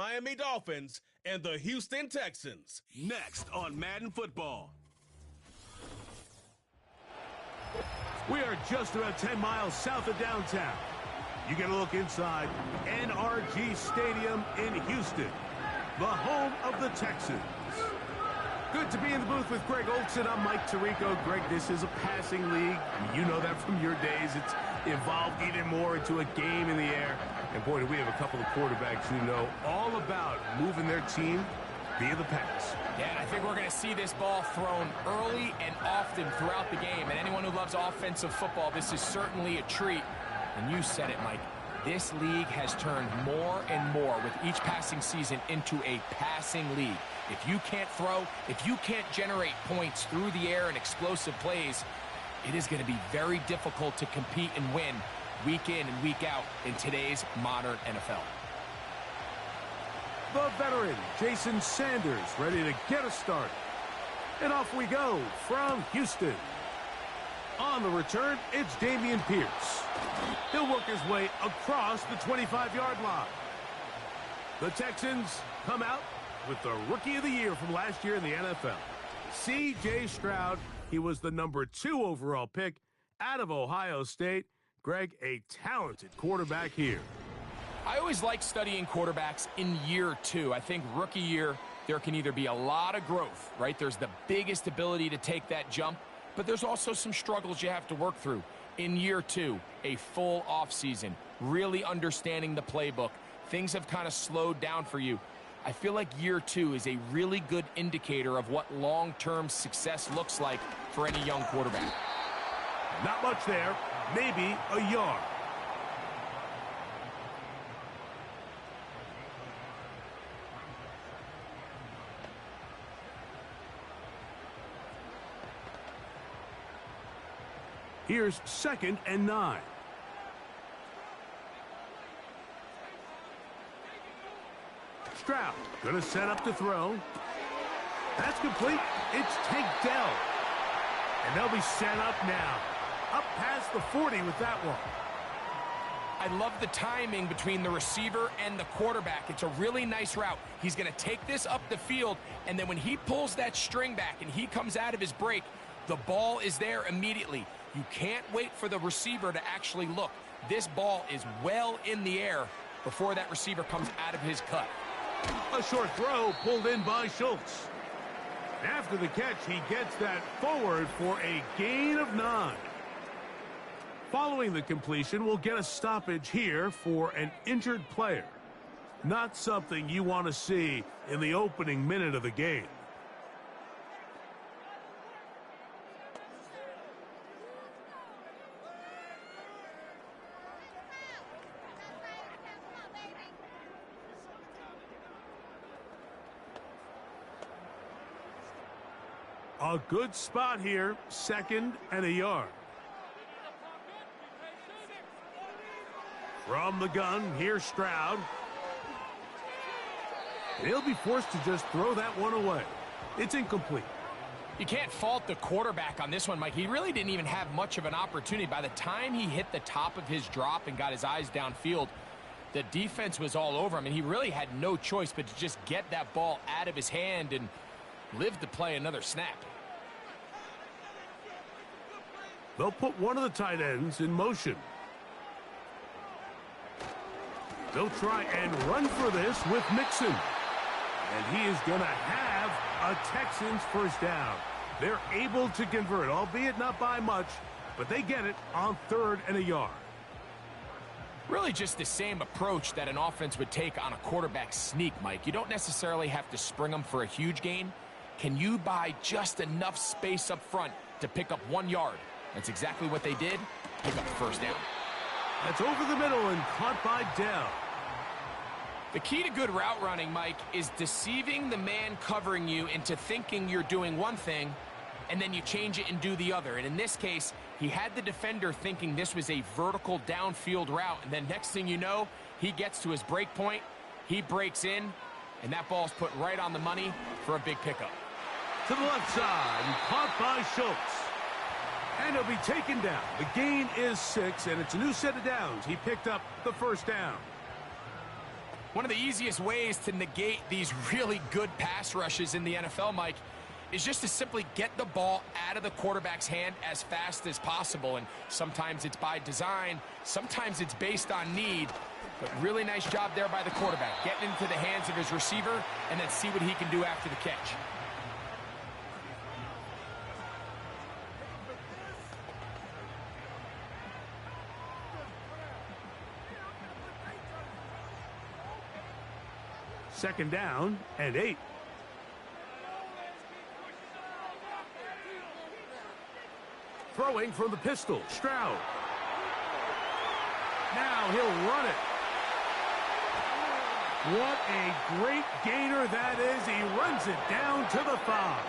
Miami Dolphins and the Houston Texans. Next on Madden Football. We are just about 10 miles south of downtown. You get a look inside NRG Stadium in Houston, the home of the Texans. Good to be in the booth with Greg Olson. I'm Mike Tirico. Greg, this is a passing league. You know that from your days. It's evolved even more into a game in the air. And boy, do we have a couple of quarterbacks who know all about moving their team via the pass. Yeah, and I think we're going to see this ball thrown early and often throughout the game. And anyone who loves offensive football, this is certainly a treat. And you said it, Mike. This league has turned more and more with each passing season into a passing league. If you can't throw, if you can't generate points through the air and explosive plays, it is going to be very difficult to compete and win week in and week out in today's modern NFL. The veteran, Jason Sanders, ready to get us started. And off we go from Houston. On the return, it's Dameon Pierce. He'll work his way across the 25-yard line. The Texans come out with the Rookie of the Year from last year in the NFL. C.J. Stroud, he was the number 2 overall pick out of Ohio State. Greg, a talented quarterback here. I always like studying quarterbacks in year 2. I think rookie year, there can either be a lot of growth, right? There's the biggest ability to take that jump, but there's also some struggles you have to work through. In year 2, a full offseason, really understanding the playbook. Things have kind of slowed down for you. I feel like year 2 is a really good indicator of what long-term success looks like for any young quarterback. Not much there, maybe a yard. Here's 2nd and 9. Stroud gonna set up to throw. That's complete. It's Tank Dell. And they'll be set up now. Up past the 40 with that one. I love the timing between the receiver and the quarterback. It's a really nice route. He's going to take this up the field, and then when he pulls that string back and he comes out of his break, the ball is there immediately. You can't wait for the receiver to actually look. This ball is well in the air before that receiver comes out of his cut. A short throw pulled in by Schultz. After the catch, he gets that forward for a gain of 9. Following the completion, we'll get a stoppage here for an injured player. Not something you want to see in the opening minute of the game. A good spot here, 2nd and a yard. From the gun, here's Stroud. He'll be forced to just throw that one away. It's incomplete. You can't fault the quarterback on this one, Mike. He really didn't even have much of an opportunity. By the time he hit the top of his drop and got his eyes downfield, the defense was all over him, and he really had no choice but to just get that ball out of his hand and live to play another snap. They'll put one of the tight ends in motion. They'll try and run for this with Mixon. And he is going to have a Texans first down. They're able to convert, albeit not by much, but they get it on 3rd and a yard. Really just the same approach that an offense would take on a quarterback sneak, Mike. You don't necessarily have to spring them for a huge gain. Can you buy just enough space up front to pick up 1 yard? That's exactly what they did. Pick up the first down. That's over the middle and caught by Dell. The key to good route running, Mike, is deceiving the man covering you into thinking you're doing one thing, and then you change it and do the other. And in this case, he had the defender thinking this was a vertical downfield route, and then next thing you know, he gets to his break point, he breaks in, and that ball's put right on the money for a big pickup. To the left side, and caught by Schultz. And he'll be taken down. The gain is 6, and it's a new set of downs. He picked up the first down. One of the easiest ways to negate these really good pass rushes in the NFL, Mike, is just to simply get the ball out of the quarterback's hand as fast as possible. And sometimes it's by design, sometimes it's based on need. But really nice job there by the quarterback, getting into the hands of his receiver and then see what he can do after the catch. Second down and 8. Throwing from the pistol, Stroud. Now he'll run it. What a great gainer that is. He runs it down to the 5.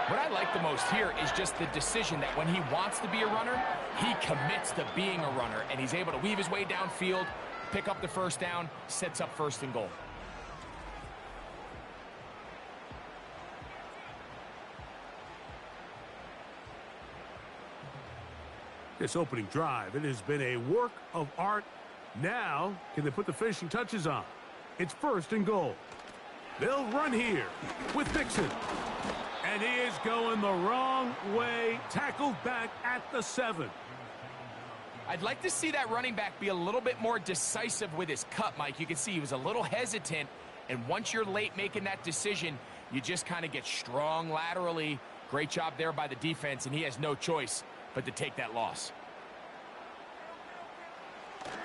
What I like the most here is just the decision that when he wants to be a runner, he commits to being a runner, and he's able to weave his way downfield, pick up the first down, sets up 1st and goal. This opening drive, it has been a work of art. Now, can they put the finishing touches on? It's 1st and goal. They'll run here with Mixon. And he is going the wrong way, tackled back at the 7. I'd like to see that running back be a little bit more decisive with his cut, Mike. You can see he was a little hesitant, and once you're late making that decision, you just kind of get strong laterally. Great job there by the defense, and he has no choice but to take that loss.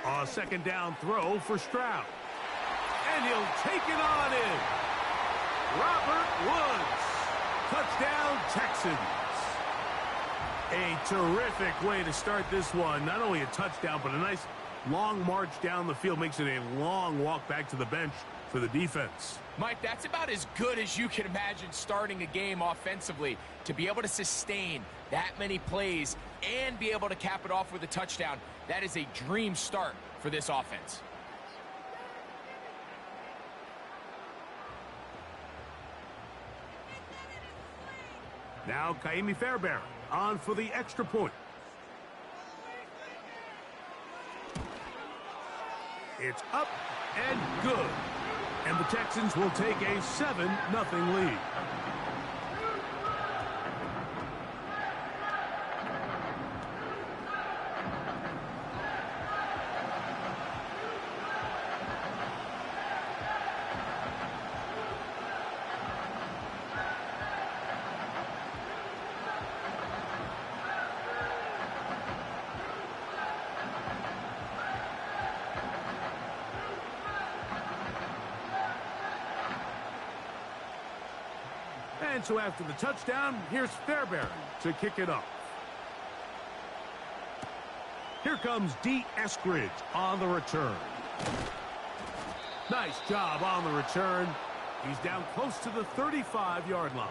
A 2nd down throw for Stroud. And he'll take it on in. Robert Woods. Touchdown, Texans. A terrific way to start this one. Not only a touchdown, but a nice long march down the field. Makes it a long walk back to the bench for the defense. Mike, that's about as good as you can imagine starting a game offensively. To be able to sustain that many plays and be able to cap it off with a touchdown, that is a dream start for this offense. Now Kaimi Fairbairn on for the extra point. It's up and good. And the Texans will take a 7-0 lead. And so after the touchdown, here's Fairbairn to kick it off. Here comes D. Eskridge on the return. Nice job on the return. He's down close to the 35-yard line.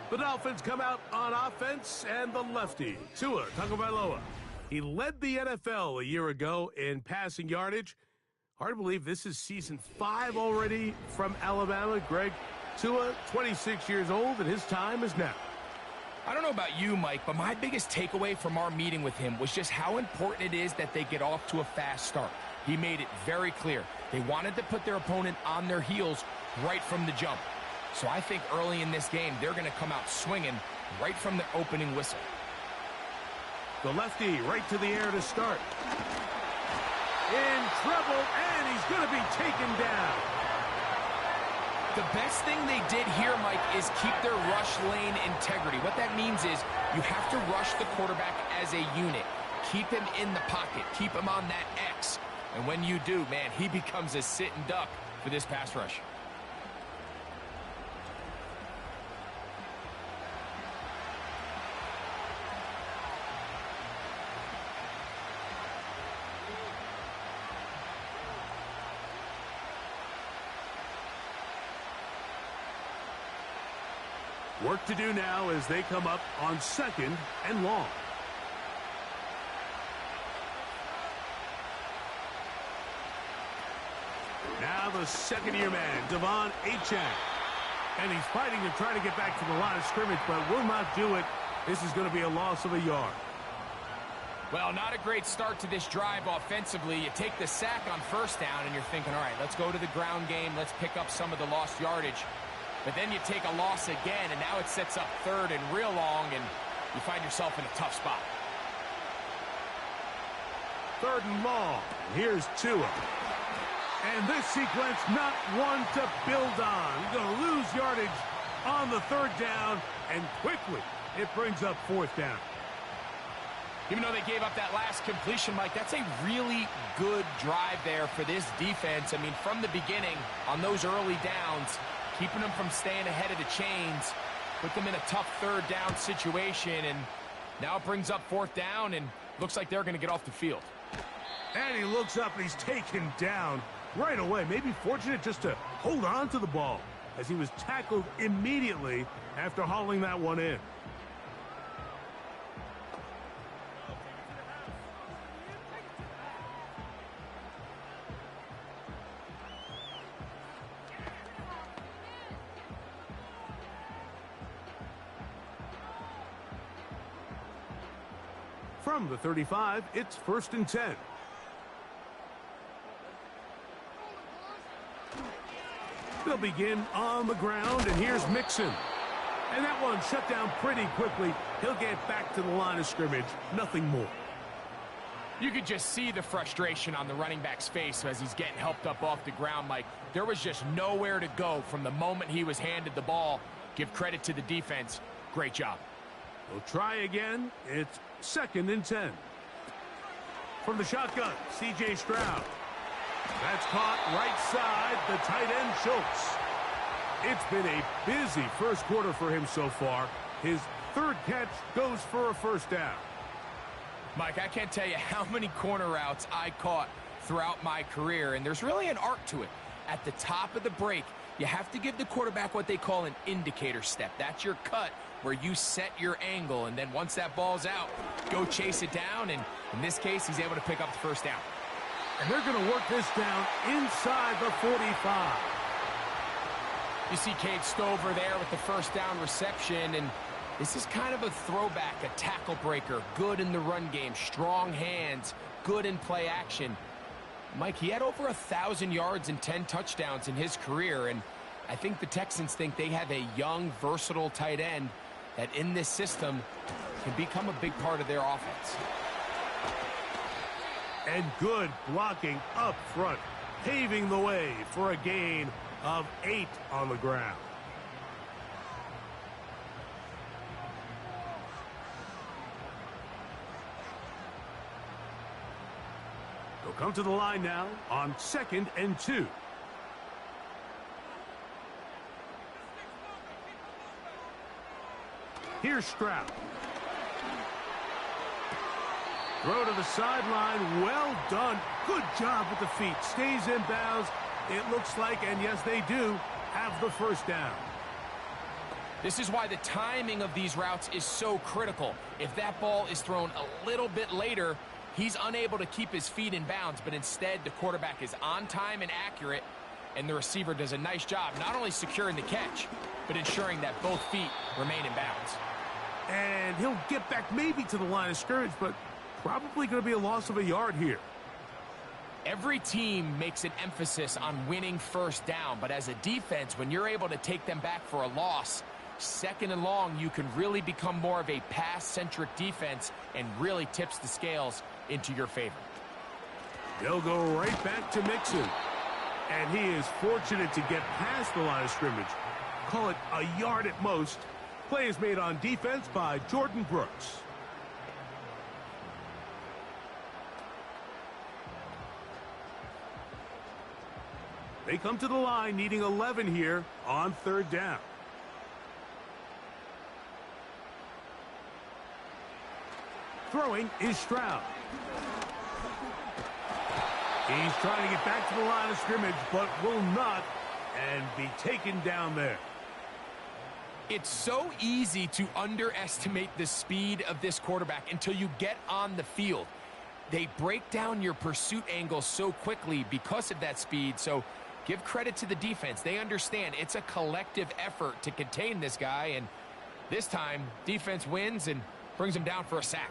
The Dolphins come out on offense, and the lefty, Tua Tagovailoa. He led the NFL a year ago in passing yardage. Hard to believe this is season 5 already from Alabama. Greg, Tua, 26 years old, and his time is now. I don't know about you, Mike, but my biggest takeaway from our meeting with him was just how important it is that they get off to a fast start. He made it very clear. They wanted to put their opponent on their heels right from the jump. So I think early in this game, they're going to come out swinging right from the opening whistle. The lefty right to the air to start. In trouble, and he's going to be taken down. The best thing they did here, Mike, is keep their rush lane integrity. What that means is you have to rush the quarterback as a unit. Keep him in the pocket. Keep him on that X. And when you do, man, he becomes a sitting duck for this pass rush. Work to do now as they come up on 2nd and long. Now the second-year man, Devon Achane. And he's fighting to try to get back to the line of scrimmage, but will not do it. This is going to be a loss of a yard. Well, not a great start to this drive offensively. You take the sack on first down, and you're thinking, all right, let's go to the ground game. Let's pick up some of the lost yardage. But then you take a loss again, and now it sets up third and real long, and you find yourself in a tough spot. Third and long. Here's Tua. And this sequence, not one to build on. He's going to lose yardage on the third down, and quickly it brings up fourth down. Even though they gave up that last completion, Mike, that's a really good drive there for this defense. I mean, from the beginning, on those early downs, keeping them from staying ahead of the chains, put them in a tough third down situation, and now it brings up fourth down, and looks like they're going to get off the field. And he looks up, and he's taken down right away. Maybe fortunate just to hold on to the ball, as he was tackled immediately after hauling that one in. From the 35, it's 1st and 10. They'll begin on the ground, and here's Mixon. And that one shut down pretty quickly. He'll get back to the line of scrimmage, nothing more. You could just see the frustration on the running back's face as he's getting helped up off the ground, Mike. There was just nowhere to go from the moment he was handed the ball. Give credit to the defense. Great job. We'll try again. It's 2nd and 10. From the shotgun, C.J. Stroud. That's caught right side, the tight end Schultz. It's been a busy first quarter for him so far. His third catch goes for a first down. Mike, I can't tell you how many corner routes I caught throughout my career, and there's really an art to it. At the top of the break, you have to give the quarterback what they call an indicator step. That's your cut where you set your angle, and then once that ball's out, go chase it down, and in this case, he's able to pick up the first down. And they're going to work this down inside the 45. You see Cade Stover there with the first down reception, and this is kind of a throwback, a tackle breaker, good in the run game, strong hands, good in play action. Mike, he had over 1,000 yards and 10 touchdowns in his career, and I think the Texans think they have a young, versatile tight end that in this system can become a big part of their offense. And good blocking up front, paving the way for a gain of 8 on the ground. They'll come to the line now on 2nd and 2. Here's Stroud. Throw to the sideline. Well done. Good job with the feet. Stays in bounds. It looks like, and yes, they do, have the first down. This is why the timing of these routes is so critical. If that ball is thrown a little bit later, he's unable to keep his feet in bounds, but instead the quarterback is on time and accurate, and the receiver does a nice job not only securing the catch, but ensuring that both feet remain in bounds. And he'll get back maybe to the line of scrimmage, but probably going to be a loss of a yard here. Every team makes an emphasis on winning first down, but as a defense, when you're able to take them back for a loss, 2nd and long, you can really become more of a pass-centric defense and really tips the scales into your favor. They'll go right back to Mixon. And he is fortunate to get past the line of scrimmage. Call it a yard at most. Play is made on defense by Jordan Brooks. They come to the line needing 11 here on 3rd down. Throwing is Stroud. He's trying to get back to the line of scrimmage, but will not, and be taken down there. It's so easy to underestimate the speed of this quarterback until you get on the field. They break down your pursuit angle so quickly because of that speed, so give credit to the defense. They understand it's a collective effort to contain this guy, and this time, defense wins and brings him down for a sack.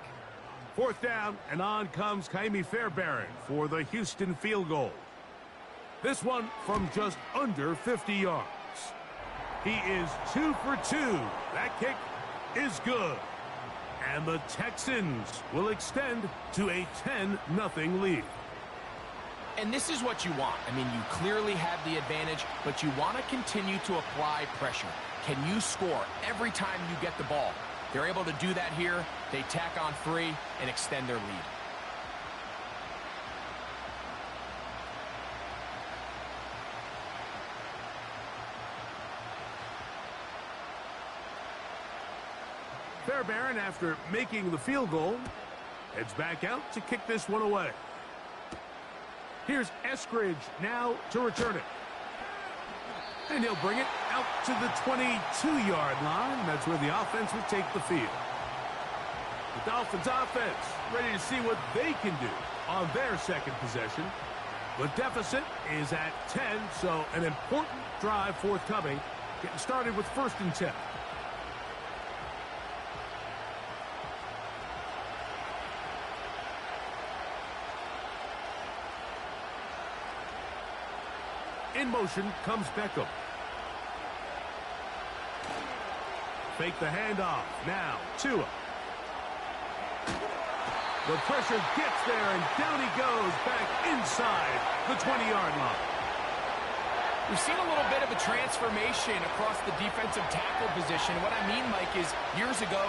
Fourth down, and on comes Kaimi Fairbairn for the Houston field goal. This one from just under 50 yards. He is 2 for 2. That kick is good. And the Texans will extend to a 10-0 lead. And this is what you want. I mean, you clearly have the advantage, but you want to continue to apply pressure. Can you score every time you get the ball? They're able to do that here. They tack on 3 and extend their lead. Fairbairn, after making the field goal, heads back out to kick this one away. Here's Eskridge now to return it. And he'll bring it out to the 22-yard line. That's where the offense will take the field. The Dolphins offense ready to see what they can do on their second possession. The deficit is at 10, so an important drive forthcoming. Getting started with 1st and 10. In motion comes Beckham. Fake the handoff. Now, Tua. The pressure gets there, and down he goes back inside the 20-yard line. We've seen a little bit of a transformation across the defensive tackle position. What I mean, Mike, is years ago,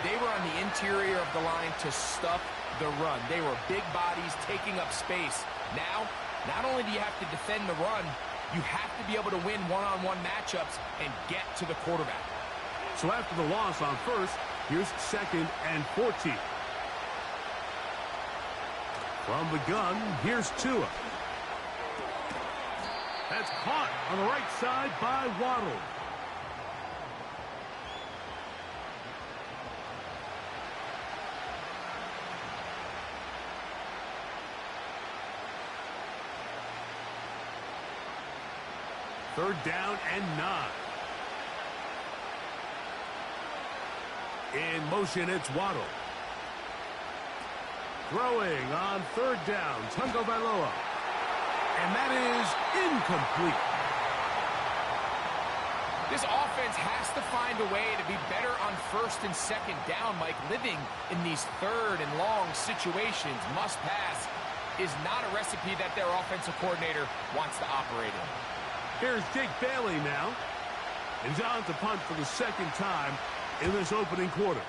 they were on the interior of the line to stuff the run. They were big bodies taking up space. Now, not only do you have to defend the run, you have to be able to win one-on-one matchups and get to the quarterback. So after the loss on 1st, here's 2nd and 14. From the gun, here's Tua. That's caught on the right side by Waddle. Third down and 9. In motion, it's Waddle. Throwing on 3rd down, Tungo Bailoa. And that is incomplete. This offense has to find a way to be better on 1st and 2nd down, Mike. Living in these 3rd and long situations, must pass, is not a recipe that their offensive coordinator wants to operate in. Here's Jake Bailey now. And John to punt for the 2nd time in this opening quarter.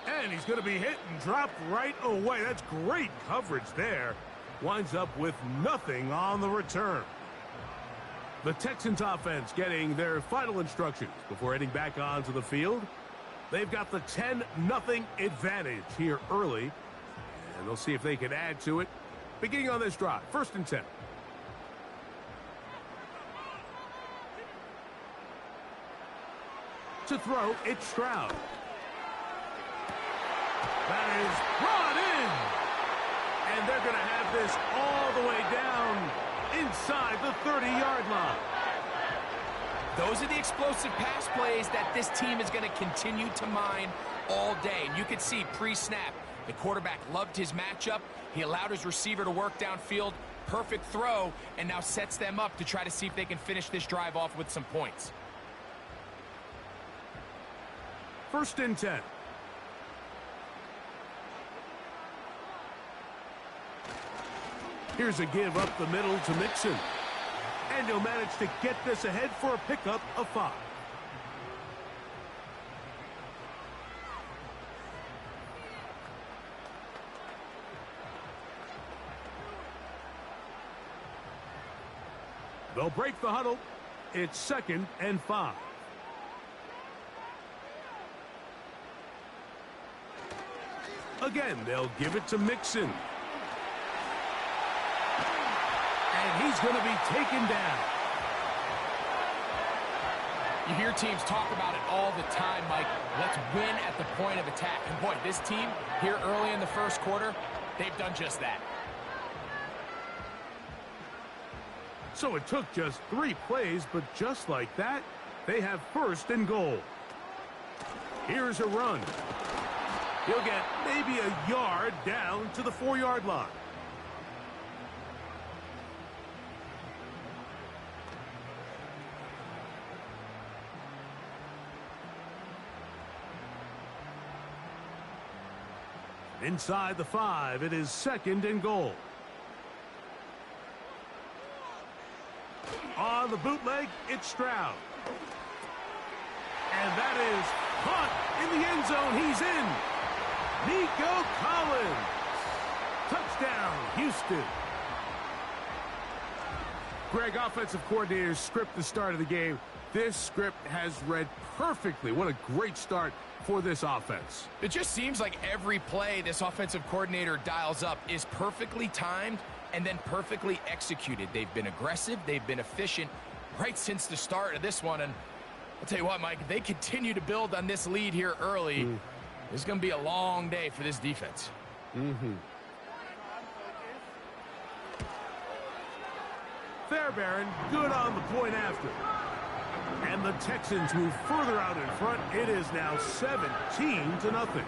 And he's going to be hit and dropped right away. That's great coverage there. Winds up with nothing on the return. The Texans offense getting their final instructions before heading back onto the field. They've got the 10-0 advantage here early. And they'll see if they can add to it. Beginning on this drive, 1st and 10. To throw, it's Stroud. That is brought in. And they're going to have this all the way down inside the 30-yard line. Those are the explosive pass plays that this team is going to continue to mine all day. And you can see pre-snap, the quarterback loved his matchup. He allowed his receiver to work downfield. Perfect throw, and now sets them up to try to see if they can finish this drive off with some points. 1st and 10. Here's a give up the middle to Mixon. And he'll manage to get this ahead for a pickup of 5. They'll break the huddle. It's 2nd and 5. Again, they'll give it to Mixon. And he's going to be taken down. You hear teams talk about it all the time, Mike. Let's win at the point of attack. And boy, this team here early in the 1st quarter, they've done just that. So it took just 3 plays, but just like that, they have 1st and goal. Here's a run. He'll get maybe a yard down to the 4-yard line. Inside the 5, it is 2nd and goal. On the bootleg, it's Stroud. And that is caught in the end zone. He's in. Nico Collins. Touchdown, Houston. Greg, offensive coordinators script the start of the game. This script has read perfectly. What a great start for this offense. It just seems like every play this offensive coordinator dials up is perfectly timed and then perfectly executed. They've been aggressive. They've been efficient right since the start of this one. And I'll tell you what, Mike, they continue to build on this lead here early. This is going to be a long day for this defense. Fairbairn, good on the point after. And the Texans move further out in front. It is now 17-0.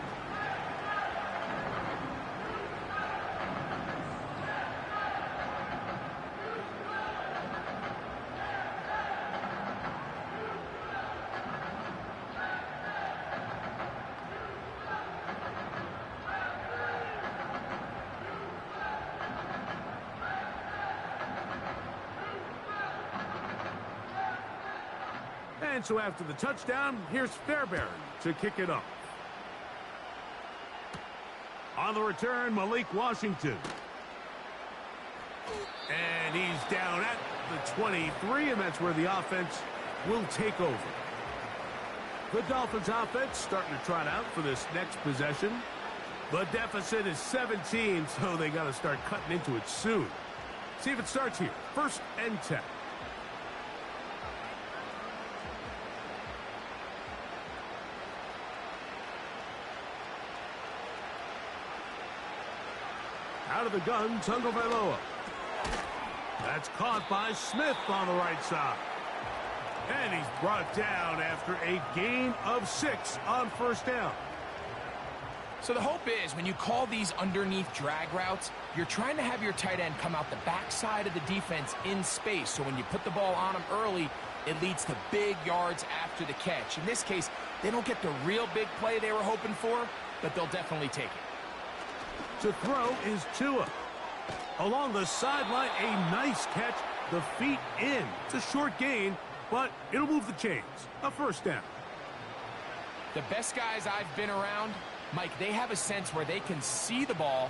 And so after the touchdown, here's Fairbairn to kick it off. On the return, Malik Washington. And he's down at the 23, and that's where the offense will take over. The Dolphins offense starting to trot out for this next possession. The deficit is 17, so they got to start cutting into it soon. See if it starts here. 1st and 10. Out of the gun, Tagovailoa. That's caught by Smith on the right side. And he's brought down after a gain of 6 on 1st down. So the hope is when you call these underneath drag routes, you're trying to have your tight end come out the backside of the defense in space. So when you put the ball on him early, it leads to big yards after the catch. In this case, they don't get the real big play they were hoping for, but they'll definitely take it. To throw is Tua. Along the sideline, a nice catch. The feet in. It's a short gain, but it'll move the chains. A 1st down. The best guys I've been around, Mike, they have a sense where they can see the ball,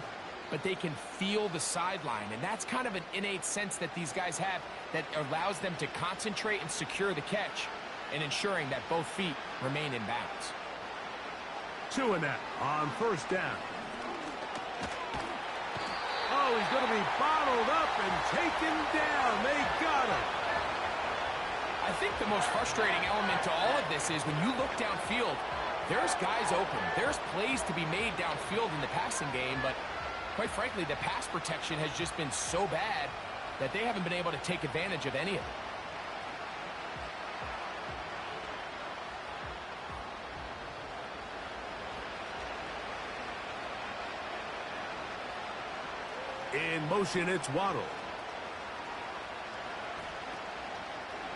but they can feel the sideline. And that's kind of an innate sense that these guys have that allows them to concentrate and secure the catch and ensuring that both feet remain in bounds. Tua now on 1st down. Oh, he's going to be bottled up and taken down. They got him. I think the most frustrating element to all of this is when you look downfield, there's guys open. There's plays to be made downfield in the passing game, but quite frankly, the pass protection has just been so bad that they haven't been able to take advantage of any of it. In motion, it's Waddle.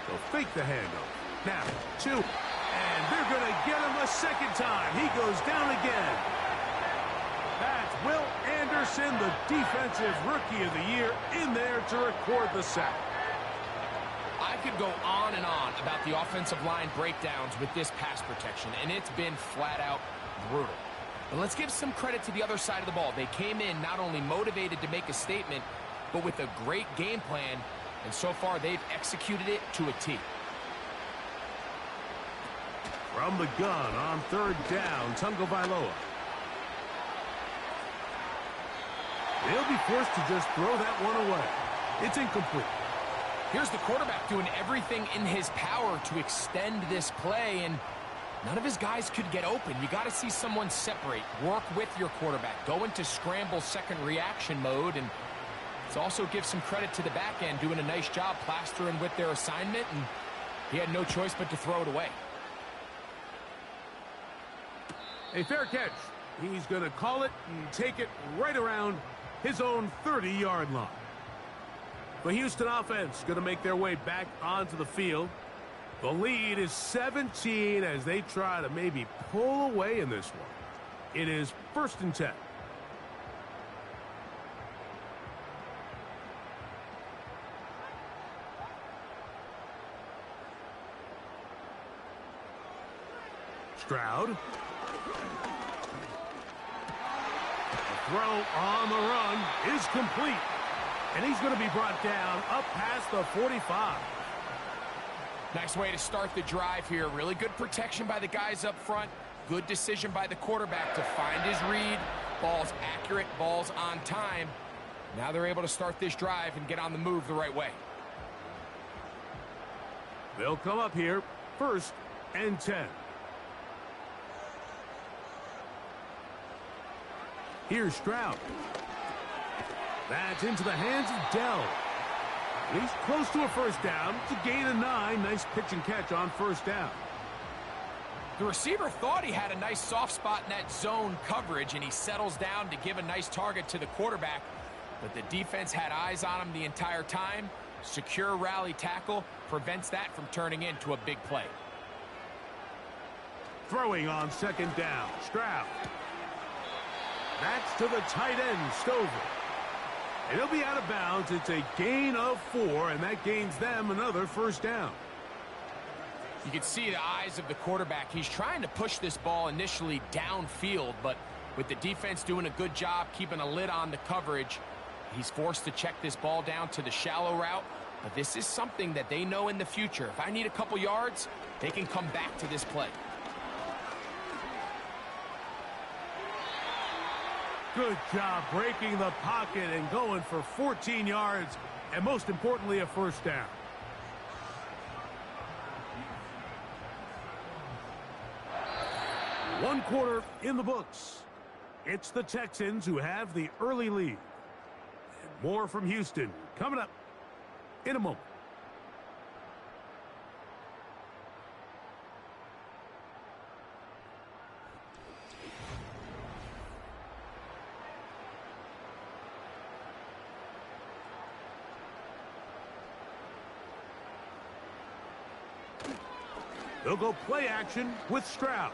They'll fake the handoff. Now, 2. And they're going to get him a 2nd time. He goes down again. That's Will Anderson, the defensive rookie of the year, in there to record the sack. I could go on and on about the offensive line breakdowns with this pass protection, and it's been flat out brutal. But let's give some credit to the other side of the ball. They came in not only motivated to make a statement, but with a great game plan, and so far they've executed it to a T. From the gun on 3rd down, Tagovailoa. They'll be forced to just throw that one away. It's incomplete. Here's the quarterback doing everything in his power to extend this play, and none of his guys could get open. You got to see someone separate, work with your quarterback, go into scramble second reaction mode, and it also gives some credit to the back end doing a nice job plastering with their assignment, and he had no choice but to throw it away. A fair catch. He's going to call it and take it right around his own 30-yard line. The Houston offense going to make their way back onto the field. The lead is 17 as they try to maybe pull away in this one. It is 1st and 10. Stroud. The throw on the run is complete. And he's going to be brought down up past the 45. Nice way to start the drive here. Really good protection by the guys up front. Good decision by the quarterback to find his read. Ball's accurate, ball's on time. Now they're able to start this drive and get on the move the right way. They'll come up here 1st and 10. Here's Stroud. That's into the hands of Dell. He's close to a 1st down. It's a gain of 9. Nice pitch and catch on 1st down. The receiver thought he had a nice soft spot in that zone coverage, and he settles down to give a nice target to the quarterback. But the defense had eyes on him the entire time. Secure rally tackle prevents that from turning into a big play. Throwing on 2nd down. Stroud. That's to the tight end, Stover. And he'll be out of bounds. It's a gain of 4, and that gains them another 1st down. You can see the eyes of the quarterback. He's trying to push this ball initially downfield, but with the defense doing a good job keeping a lid on the coverage, he's forced to check this ball down to the shallow route. But this is something that they know in the future. If I need a couple yards, they can come back to this play. Good job breaking the pocket and going for 14 yards, and most importantly, a 1st down. One quarter in the books. It's the Texans who have the early lead. And more from Houston coming up in a moment. They'll go play action with Stroud.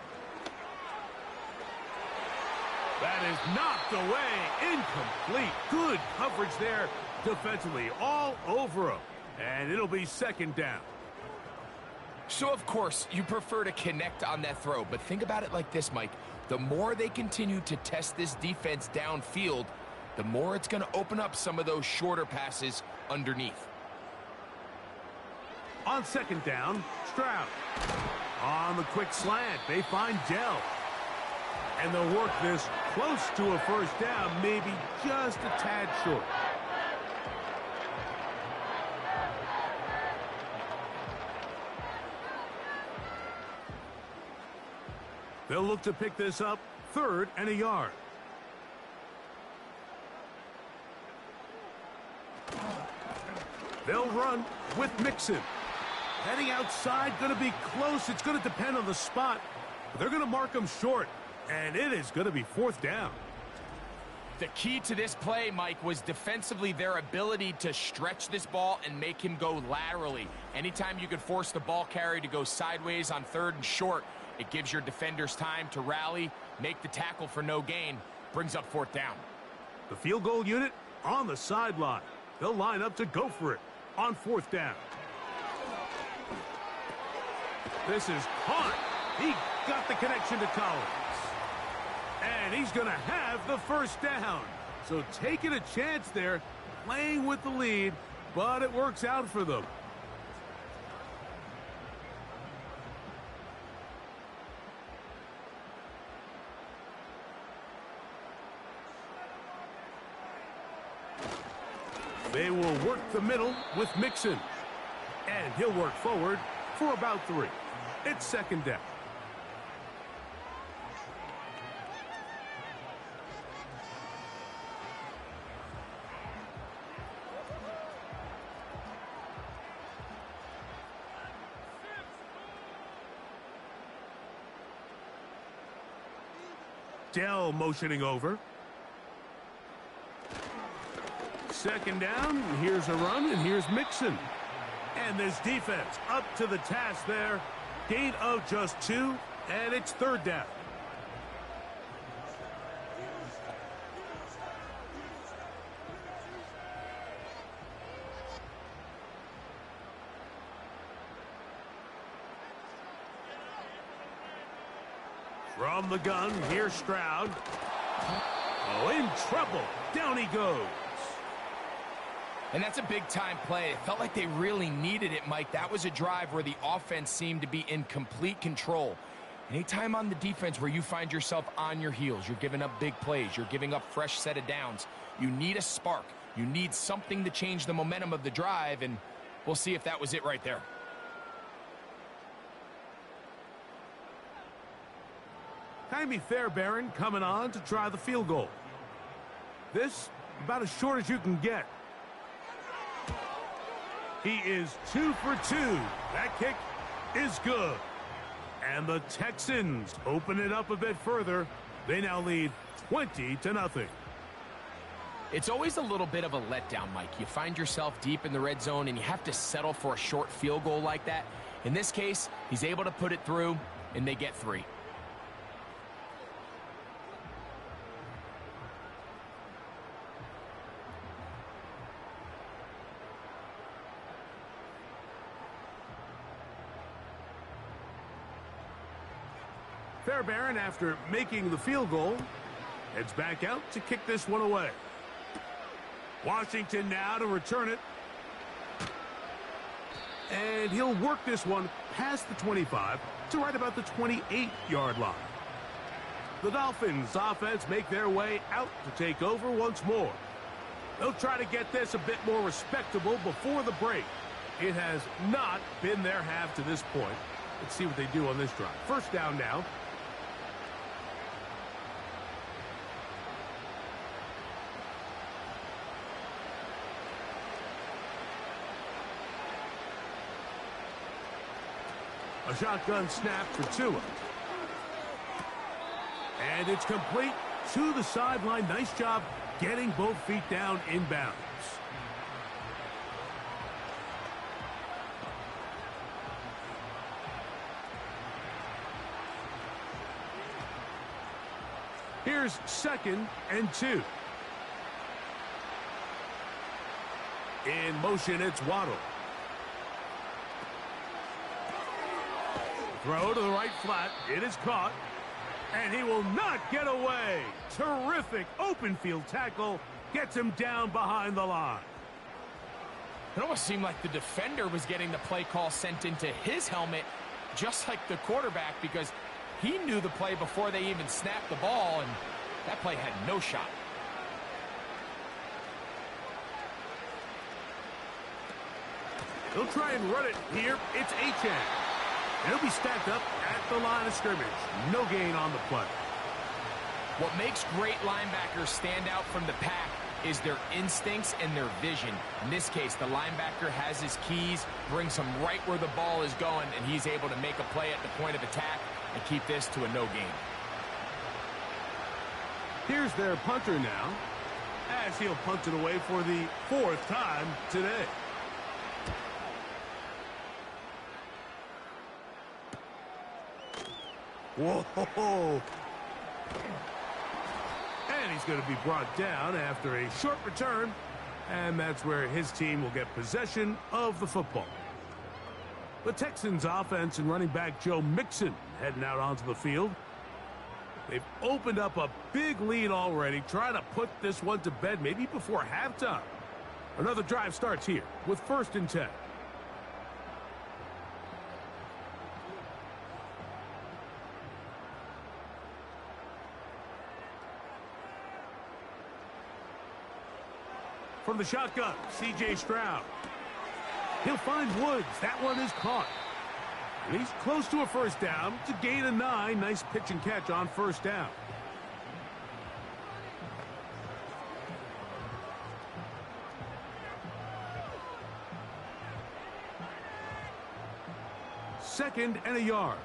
That is knocked away. Incomplete. Good coverage there defensively. All over him. And it'll be 2nd down. So, of course, you prefer to connect on that throw. But think about it like this, Mike. The more they continue to test this defense downfield, the more it's going to open up some of those shorter passes underneath. On 2nd down, Stroud. On the quick slant, they find Dell. And they'll work this close to a 1st down, maybe just a tad short. They'll look to pick this up 3rd and a yard. They'll run with Mixon. Heading outside, going to be close. It's going to depend on the spot. They're going to mark him short, and it is going to be 4th down. The key to this play, Mike, was defensively their ability to stretch this ball and make him go laterally. Anytime you could force the ball carrier to go sideways on 3rd and short, it gives your defenders time to rally, make the tackle for no gain, brings up 4th down. The field goal unit on the sideline. They'll line up to go for it on 4th down. This is caught. He got the connection to Collins. And he's going to have the 1st down. So taking a chance there, playing with the lead, but it works out for them. They will work the middle with Mixon. And he'll work forward for about 3. It's 2nd down. Dell motioning over. Second down, here's a run, and here's Mixon. And this defense up to the task there. Gain of just 2, and it's third down. From the gun, here's Stroud. Oh, in trouble. Down he goes. And that's a big-time play. It felt like they really needed it, Mike. That was a drive where the offense seemed to be in complete control. Anytime on the defense where you find yourself on your heels, you're giving up big plays, you're giving up fresh set of downs, you need a spark. You need something to change the momentum of the drive, and we'll see if that was it right there. Jaime Fairbairn coming on to try the field goal. This, about as short as you can get. He is 2 for 2. That kick is good. And the Texans open it up a bit further. They now lead 20-0. It's always a little bit of a letdown, Mike. You find yourself deep in the red zone, and you have to settle for a short field goal like that. In this case, he's able to put it through, and they get 3. Fairbairn, after making the field goal, heads back out to kick this one away. Washington now to return it. And he'll work this one past the 25 to right about the 28-yard line. The Dolphins offense make their way out to take over once more. They'll try to get this a bit more respectable before the break. It has not been their half to this point. Let's see what they do on this drive. First down now. A shotgun snap for Tua. And it's complete to the sideline. Nice job getting both feet down inbounds. Here's 2nd and 2. In motion, it's Waddle. Throw to the right flat. It is caught. And he will not get away. Terrific open field tackle. Gets him down behind the line. It almost seemed like the defender was getting the play call sent into his helmet, just like the quarterback, because he knew the play before they even snapped the ball, and that play had no shot. He'll try and run it here. It's Achane. He'll be stacked up at the line of scrimmage. No gain on the play. What makes great linebackers stand out from the pack is their instincts and their vision. In this case, the linebacker has his keys, brings him right where the ball is going, and he's able to make a play at the point of attack and keep this to a no gain. Here's their punter now, as he'll punt it away for the 4th time today. Whoa! And he's going to be brought down after a short return, and that's where his team will get possession of the football. The Texans offense and running back Joe Mixon heading out onto the field. They've opened up a big lead already, trying to put this one to bed maybe before halftime. Another drive starts here with 1st and 10. From the shotgun, C.J. Stroud. He'll find Woods. That one is caught. And he's close to a 1st down. It's a gain of 9. Nice pitch and catch on 1st down. Second and a yard.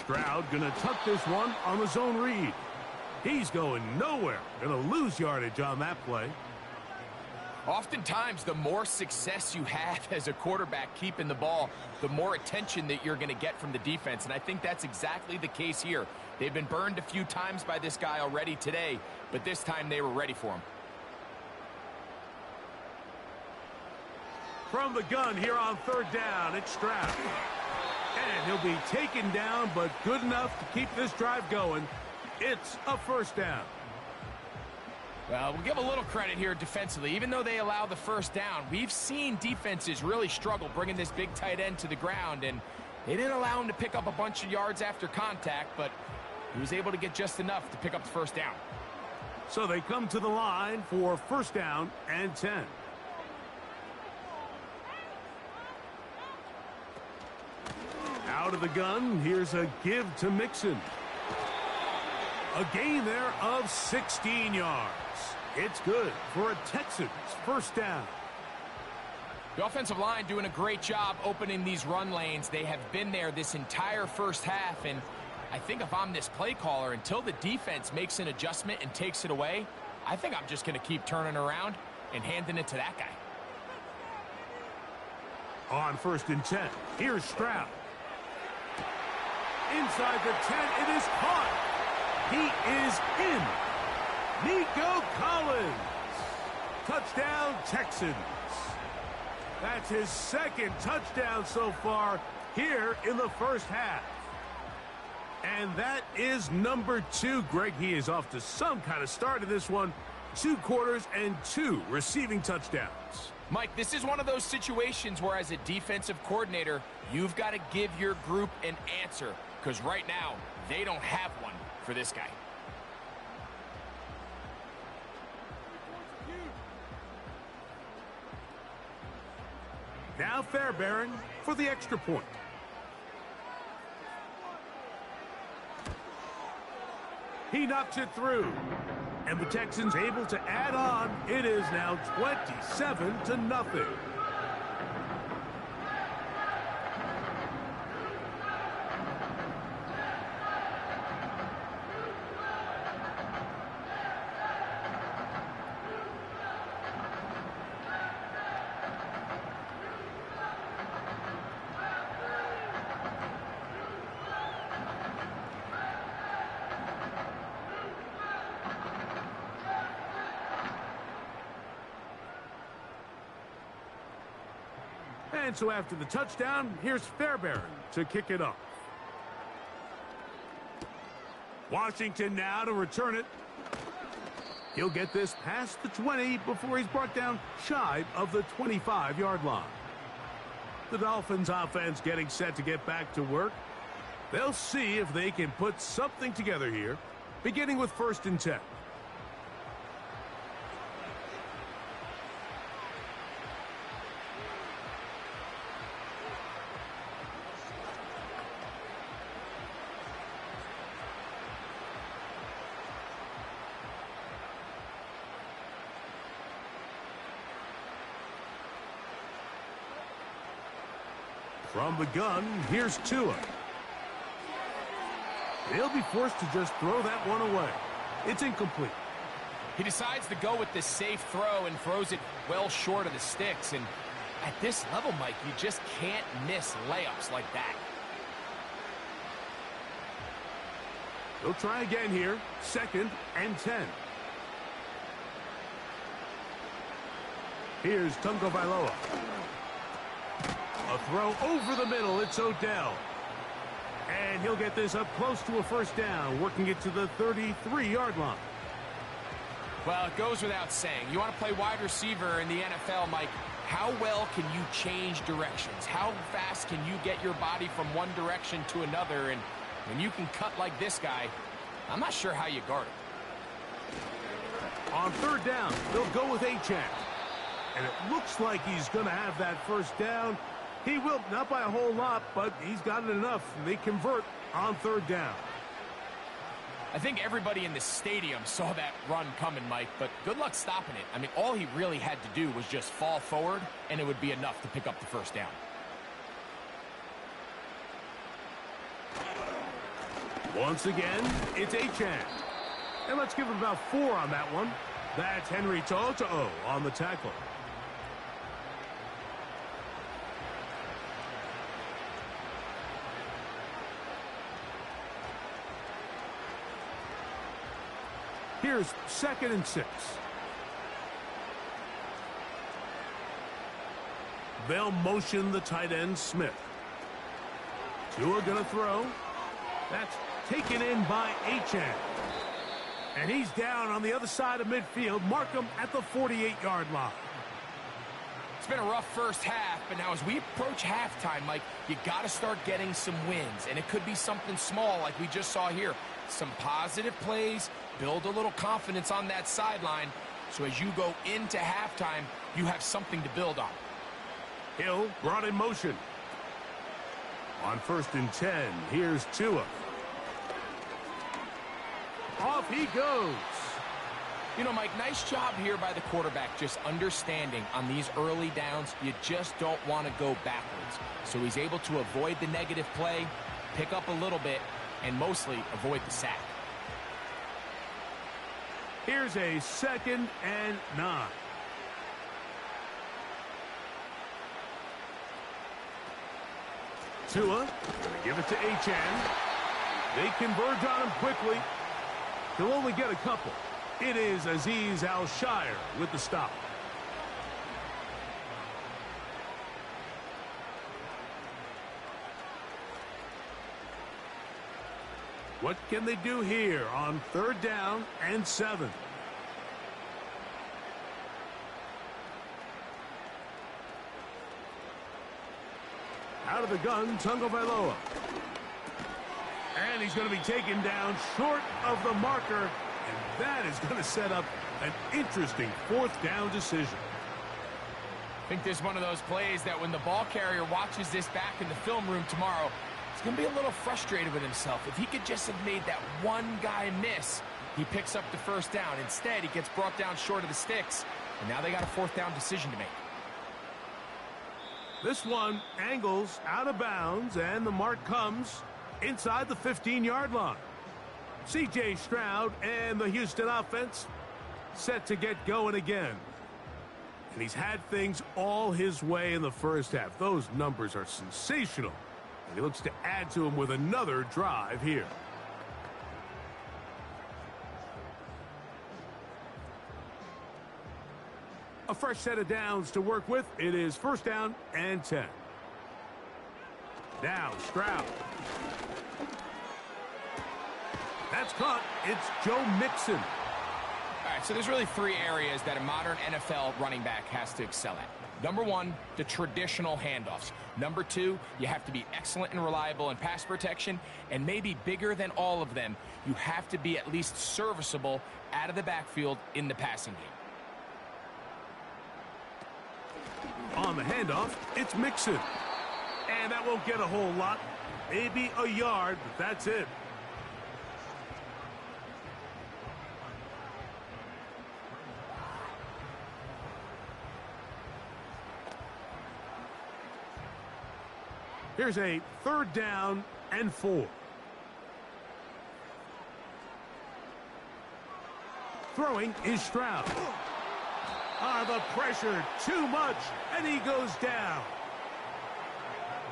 Stroud gonna tuck this one on the zone read. He's going nowhere. Gonna lose yardage on that play. Oftentimes, the more success you have as a quarterback keeping the ball, the more attention that you're going to get from the defense. And I think that's exactly the case here. They've been burned a few times by this guy already today, but this time they were ready for him. From the gun here on third down, it's Stroud. And he'll be taken down, but good enough to keep this drive going. It's a first down. Well, we'll give a little credit here defensively. Even though they allow the first down, we've seen defenses really struggle bringing this big tight end to the ground, and they didn't allow him to pick up a bunch of yards after contact, but he was able to get just enough to pick up the first down. So they come to the line for first down and 10. Out of the gun, here's a give to Mixon. A gain there of 16 yards. It's good for a Texans first down. The offensive line doing a great job opening these run lanes. They have been there this entire first half, and I think if I'm this play caller, until the defense makes an adjustment and takes it away, I think I'm just going to keep turning around and handing it to that guy. On first and 10, here's Stroud. Inside the 10, it is caught. He is in. Nico Collins. Touchdown, Texans. That's his second touchdown so far here in the first half. And that is number 2. Greg, he is off to some kind of start in this one. 2 quarters and 2 receiving touchdowns. Mike, this is one of those situations where as a defensive coordinator, you've got to give your group an answer, because right now, they don't have one for this guy. Now Fairbairn for the extra point. He knocks it through. And the Texans able to add on. It is now 27-0. And so after the touchdown, here's Fairbairn to kick it off. Washington now to return it. He'll get this past the 20 before he's brought down shy of the 25-yard line. The Dolphins offense getting set to get back to work. They'll see if they can put something together here, beginning with first and 10. From the gun, here's Tua. He'll be forced to just throw that one away. It's incomplete. He decides to go with this safe throw and throws it well short of the sticks. And at this level, Mike, you just can't miss layups like that. They'll try again here. Second and 10. Here's Tungo Vailoa. A throw over the middle. It's Odell. And he'll get this up close to a first down, working it to the 33-yard line. Well, it goes without saying. You want to play wide receiver in the NFL, Mike, how well can you change directions? How fast can you get your body from one direction to another? And when you can cut like this guy, I'm not sure how you guard him. On third down, they'll go with Achane. And it looks like he's going to have that first down. He will, not by a whole lot, but he's got it enough. They convert on third down. I think everybody in the stadium saw that run coming, Mike, but good luck stopping it. I mean, all he really had to do was just fall forward, and it would be enough to pick up the first down. Once again, it's Achan. And let's give him about 4 on that one. That's Henry To'o on the tackle. Here's 2nd and 6. They'll motion the tight end, Smith. Tua gonna throw. That's taken in by Achan. And he's down on the other side of midfield. Mark him at the 48-yard line. It's been a rough first half, but now as we approach halftime, Mike, you got to start getting some wins. And it could be something small like we just saw here. Some positive plays, build a little confidence on that sideline. So as you go into halftime, you have something to build on. Hill brought in motion. On 1st and 10, here's Tua. Off he goes. You know, Mike, nice job here by the quarterback just understanding on these early downs, you just don't want to go backwards. So he's able to avoid the negative play, pick up a little bit, and mostly avoid the sack. Here's a 2nd and 9. Tua, gonna give it to Achan. They converge on him quickly. He'll only get a couple. It is Azeez Al-Shire with the stop. What can they do here on 3rd down and 7? Out of the gun, Tagovailoa. And he's going to be taken down short of the marker. And that is going to set up an interesting 4th down decision. I think this is one of those plays that when the ball carrier watches this back in the film room tomorrow, he's going to be a little frustrated with himself. If he could just have made that one guy miss, he picks up the 1st down. Instead, he gets brought down short of the sticks. And now they got a 4th down decision to make. This one angles out of bounds, and the mark comes inside the 15-yard line. C.J. Stroud and the Houston offense set to get going again. And he's had things all his way in the first half. Those numbers are sensational. And he looks to add to them with another drive here. A fresh set of downs to work with. It is 1st down and 10. Now Stroud. That's caught. It's Joe Mixon. All right, so there's really 3 areas that a modern NFL running back has to excel at. Number 1, the traditional handoffs. Number 2, you have to be excellent and reliable in pass protection. And maybe bigger than all of them, you have to be at least serviceable out of the backfield in the passing game. On the handoff, it's Mixon. And that won't get a whole lot. Maybe a yard, but that's it. Here's a 3rd down and 4. Throwing is Stroud. The pressure, too much, and he goes down.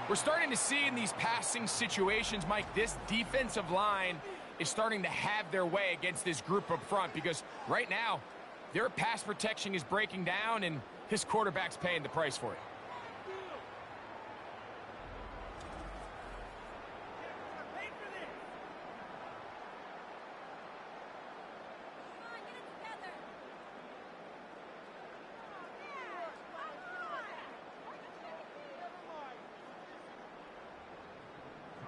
We're starting to see in these passing situations, Mike, this defensive line is starting to have their way against this group up front because right now, their pass protection is breaking down and his quarterback's paying the price for it.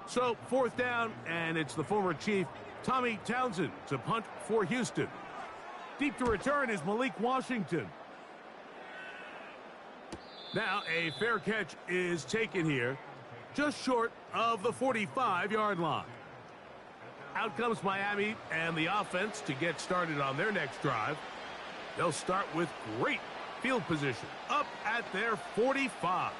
So 4th down, and it's the former Chief, Tommy Townsend, to punt for Houston. Deep to return is Malik Washington. Now a fair catch is taken here, just short of the 45-yard line. Out comes Miami and the offense to get started on their next drive. They'll start with great field position, up at their 45.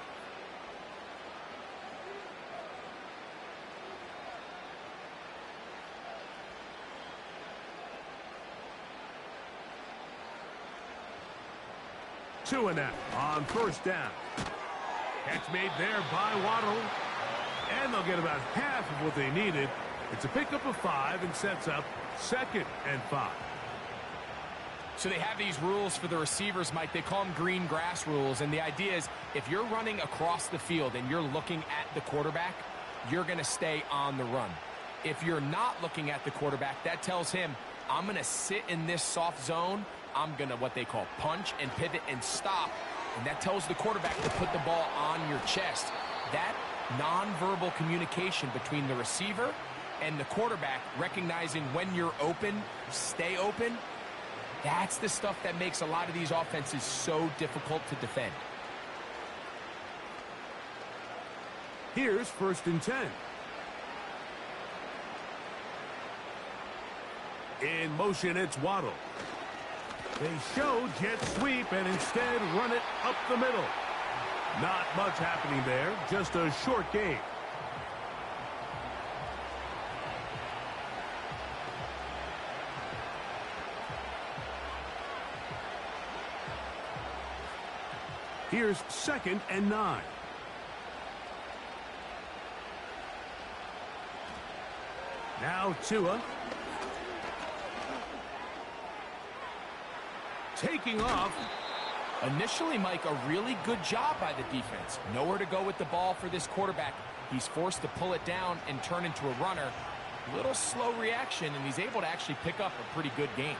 Tua now on first down. Catch made there by Waddle. And they'll get about half of what they needed. It's a pickup of 5 and sets up 2nd and 5. So they have these rules for the receivers, Mike. They call them green grass rules. And the idea is if you're running across the field and you're looking at the quarterback, you're going to stay on the run. If you're not looking at the quarterback, that tells him, I'm going to sit in this soft zone. I'm going to what they call punch and pivot and stop. And that tells the quarterback to put the ball on your chest. That nonverbal communication between the receiver and the quarterback, recognizing when you're open, stay open, that's the stuff that makes a lot of these offenses so difficult to defend. Here's 1st and 10. In motion, it's Waddle. They show jet sweep and instead run it up the middle. Not much happening there, just a short game. Here's 2nd and 9. Now Tua. Taking off. Initially, Mike, a really good job by the defense. Nowhere to go with the ball for this quarterback. He's forced to pull it down and turn into a runner. A little slow reaction, and he's able to actually pick up a pretty good game.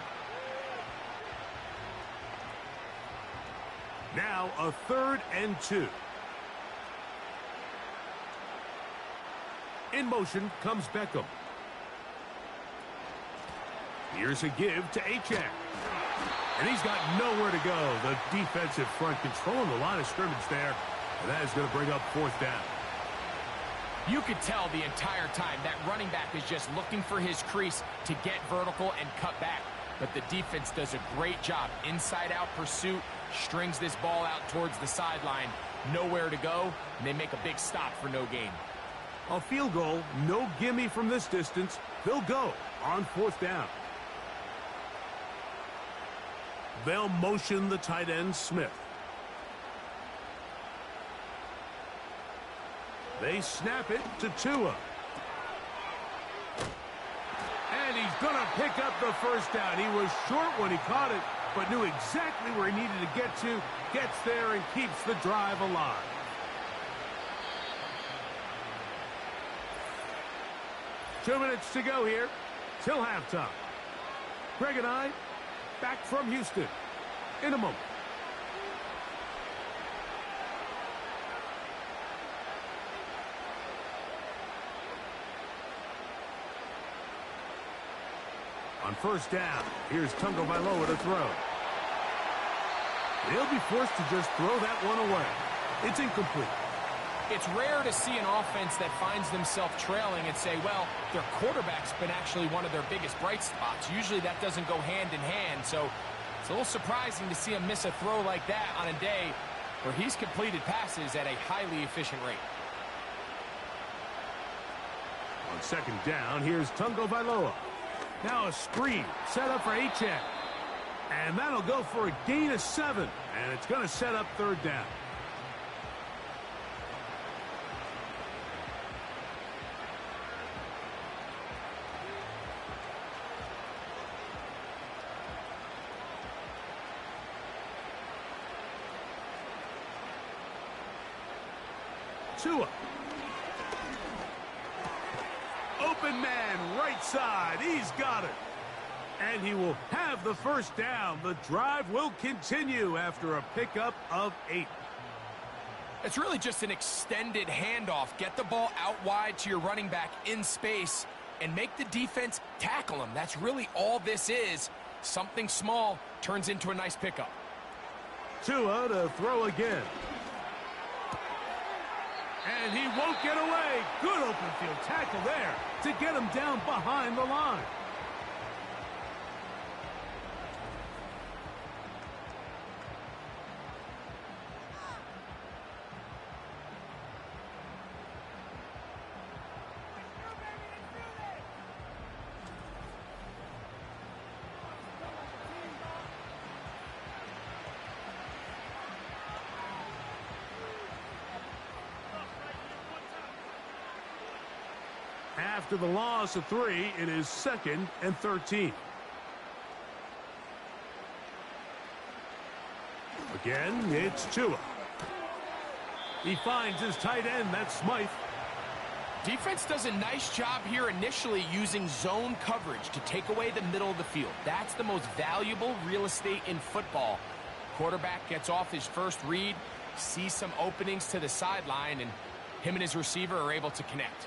Now a 3rd and 2. In motion comes Beckham. Here's a give to Achane. And he's got nowhere to go. The defensive front controlling the line of scrimmage there. And that is going to bring up 4th down. You could tell the entire time that running back is just looking for his crease to get vertical and cut back. But the defense does a great job. Inside-out pursuit, strings this ball out towards the sideline. Nowhere to go, and they make a big stop for no gain. A field goal, no gimme from this distance. They'll go on 4th down. They'll motion the tight end, Smith. They snap it to Tua. And he's going to pick up the 1st down. He was short when he caught it, but knew exactly where he needed to get to. Gets there and keeps the drive alive. Two minutes to go here till halftime. Greg and I back from Houston in a moment. On 1st down, here's Tungo Vailoa to throw. He'll be forced to just throw that one away. It's incomplete. It's rare to see an offense that finds themselves trailing and say, well, their quarterback's been actually one of their biggest bright spots. Usually that doesn't go hand in hand, so it's a little surprising to see him miss a throw like that on a day where he's completed passes at a highly efficient rate. On 2nd down, here's Tungo Vailoa. Now a screen set up for Achane. And that'll go for a gain of 7. And it's going to set up 3rd down. Tua. Open man, right side. He's got it. And he will have the 1st down. The drive will continue after a pickup of 8. It's really just an extended handoff. Get the ball out wide to your running back in space and make the defense tackle him. That's really all this is. Something small turns into a nice pickup. Tua to throw again. And he won't get away. Good open field tackle there to get him down behind the line. After the loss of 3, it is 2nd and 13. Again, it's Tua. He finds his tight end, that's Smythe. Defense does a nice job here initially using zone coverage to take away the middle of the field. That's the most valuable real estate in football. Quarterback gets off his first read, sees some openings to the sideline, and him and his receiver are able to connect.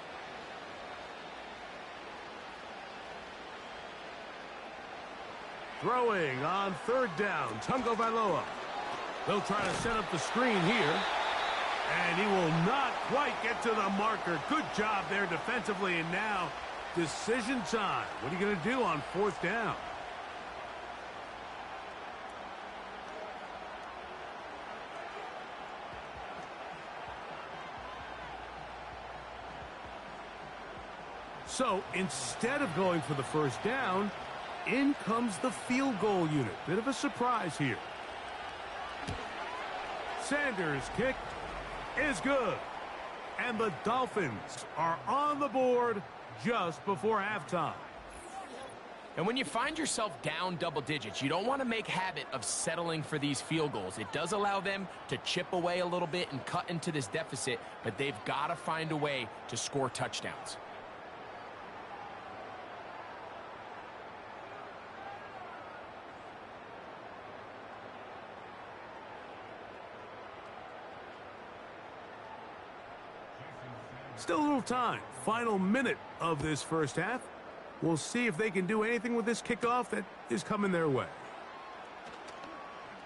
Throwing on 3rd down, Tungo Vailoa. They'll try to set up the screen here. And he will not quite get to the marker. Good job there defensively, and now decision time. What are you going to do on 4th down? So instead of going for the 1st down, in comes the field goal unit. Bit of a surprise here. Sanders' kick is good. And the Dolphins are on the board just before halftime. And when you find yourself down double digits, you don't want to make habit of settling for these field goals. It does allow them to chip away a little bit and cut into this deficit, but they've got to find a way to score touchdowns. Still a little time. Final minute of this first half. We'll see if they can do anything with this kickoff that is coming their way.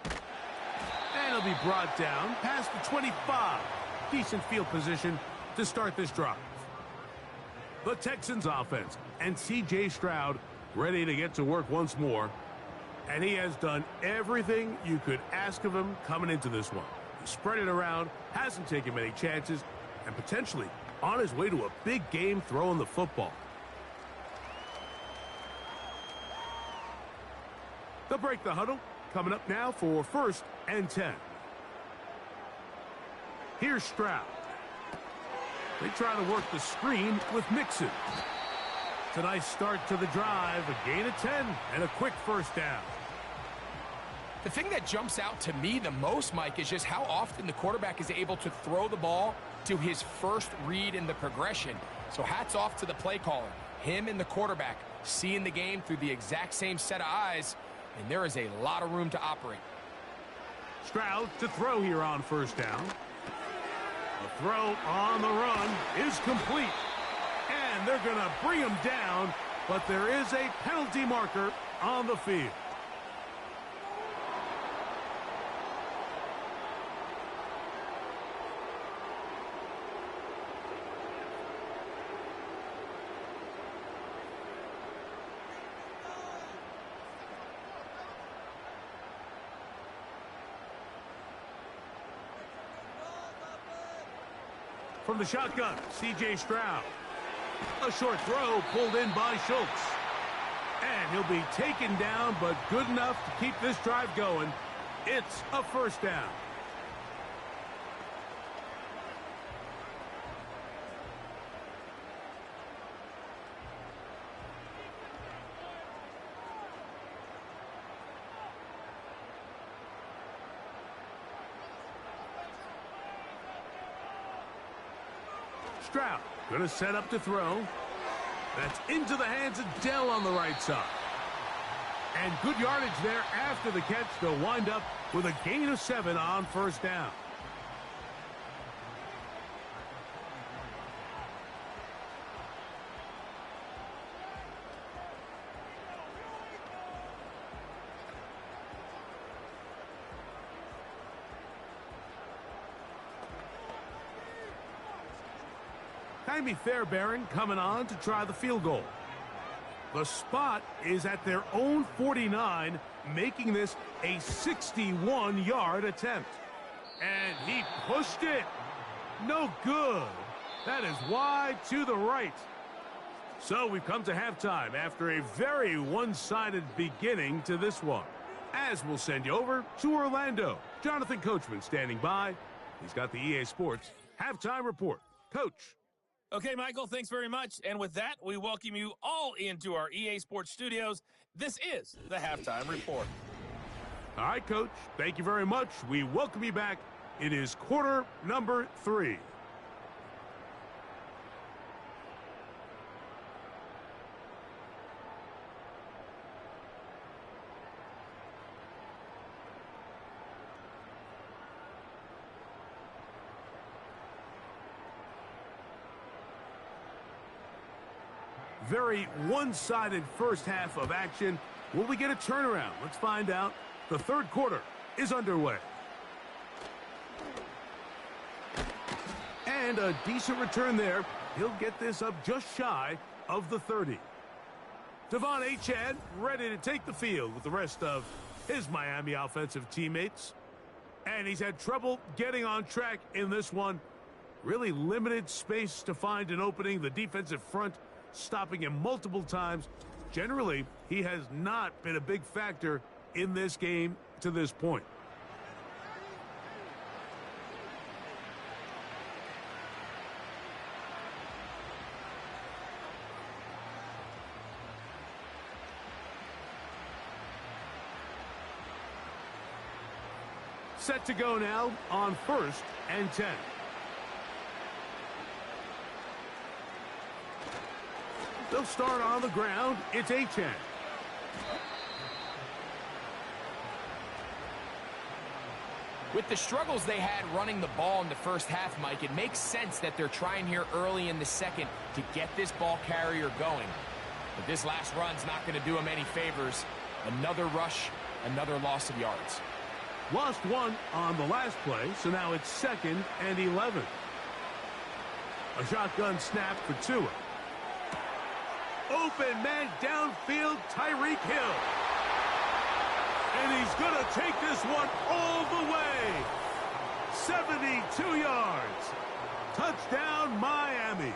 And it'll be brought down past the 25. Decent field position to start this drive. The Texans offense and C.J. Stroud ready to get to work once more. And he has done everything you could ask of him coming into this one. He spread it around, hasn't taken many chances, and potentially on his way to a big game throwing the football. They'll break the huddle. Coming up now for 1st and 10. Here's Stroud. They try to work the screen with Mixon. It's a nice start to the drive. A gain of 10 and a quick 1st down. The thing that jumps out to me the most, Mike, is just how often the quarterback is able to throw the ball to his first read in the progression. So hats off to the play caller. Him and the quarterback seeing the game through the exact same set of eyes, and there is a lot of room to operate. Stroud to throw here on 1st down. The throw on the run is complete. And they're going to bring him down, but there is a penalty marker on the field. From the shotgun, C.J. Stroud. A short throw pulled in by Schultz. And he'll be taken down, but good enough to keep this drive going. It's a 1st down. Stroud going to set up to throw. That's into the hands of Dell on the right side. And good yardage there after the catch. They'll wind up with a gain of 7 on 1st down. Jaime Fairbairn coming on to try the field goal. The spot is at their own 49, making this a 61-yard attempt. And he pushed it. No good. That is wide to the right. So we've come to halftime after a very one-sided beginning to this one. As we'll send you over to Orlando. Jonathan Coachman standing by. He's got the EA Sports halftime report. Coach. Okay, Michael, thanks very much. And with that, we welcome you all into our EA Sports studios. This is the Halftime Report. All right, Coach, thank you very much. We welcome you back. It is quarter number 3. Very one-sided first half of action. Will we get a turnaround? Let's find out. The third quarter is underway. And a decent return there. He'll get this up just shy of the 30. Devon Achane ready to take the field with the rest of his Miami offensive teammates. And he's had trouble getting on track in this one. Really limited space to find an opening. The defensive front stopping him multiple times. Generally, he has not been a big factor in this game to this point. Set to go now on 1st and 10. They'll start on the ground. It's Achane. With the struggles they had running the ball in the first half, Mike, it makes sense that they're trying here early in the second to get this ball carrier going. But this last run's not going to do them any favors. Another rush, another loss of yards. Lost one on the last play, so now it's 2nd and 11. A shotgun snap for Tua. Open man downfield, Tyreek Hill. And he's going to take this one all the way. 72 yards. Touchdown, Miami.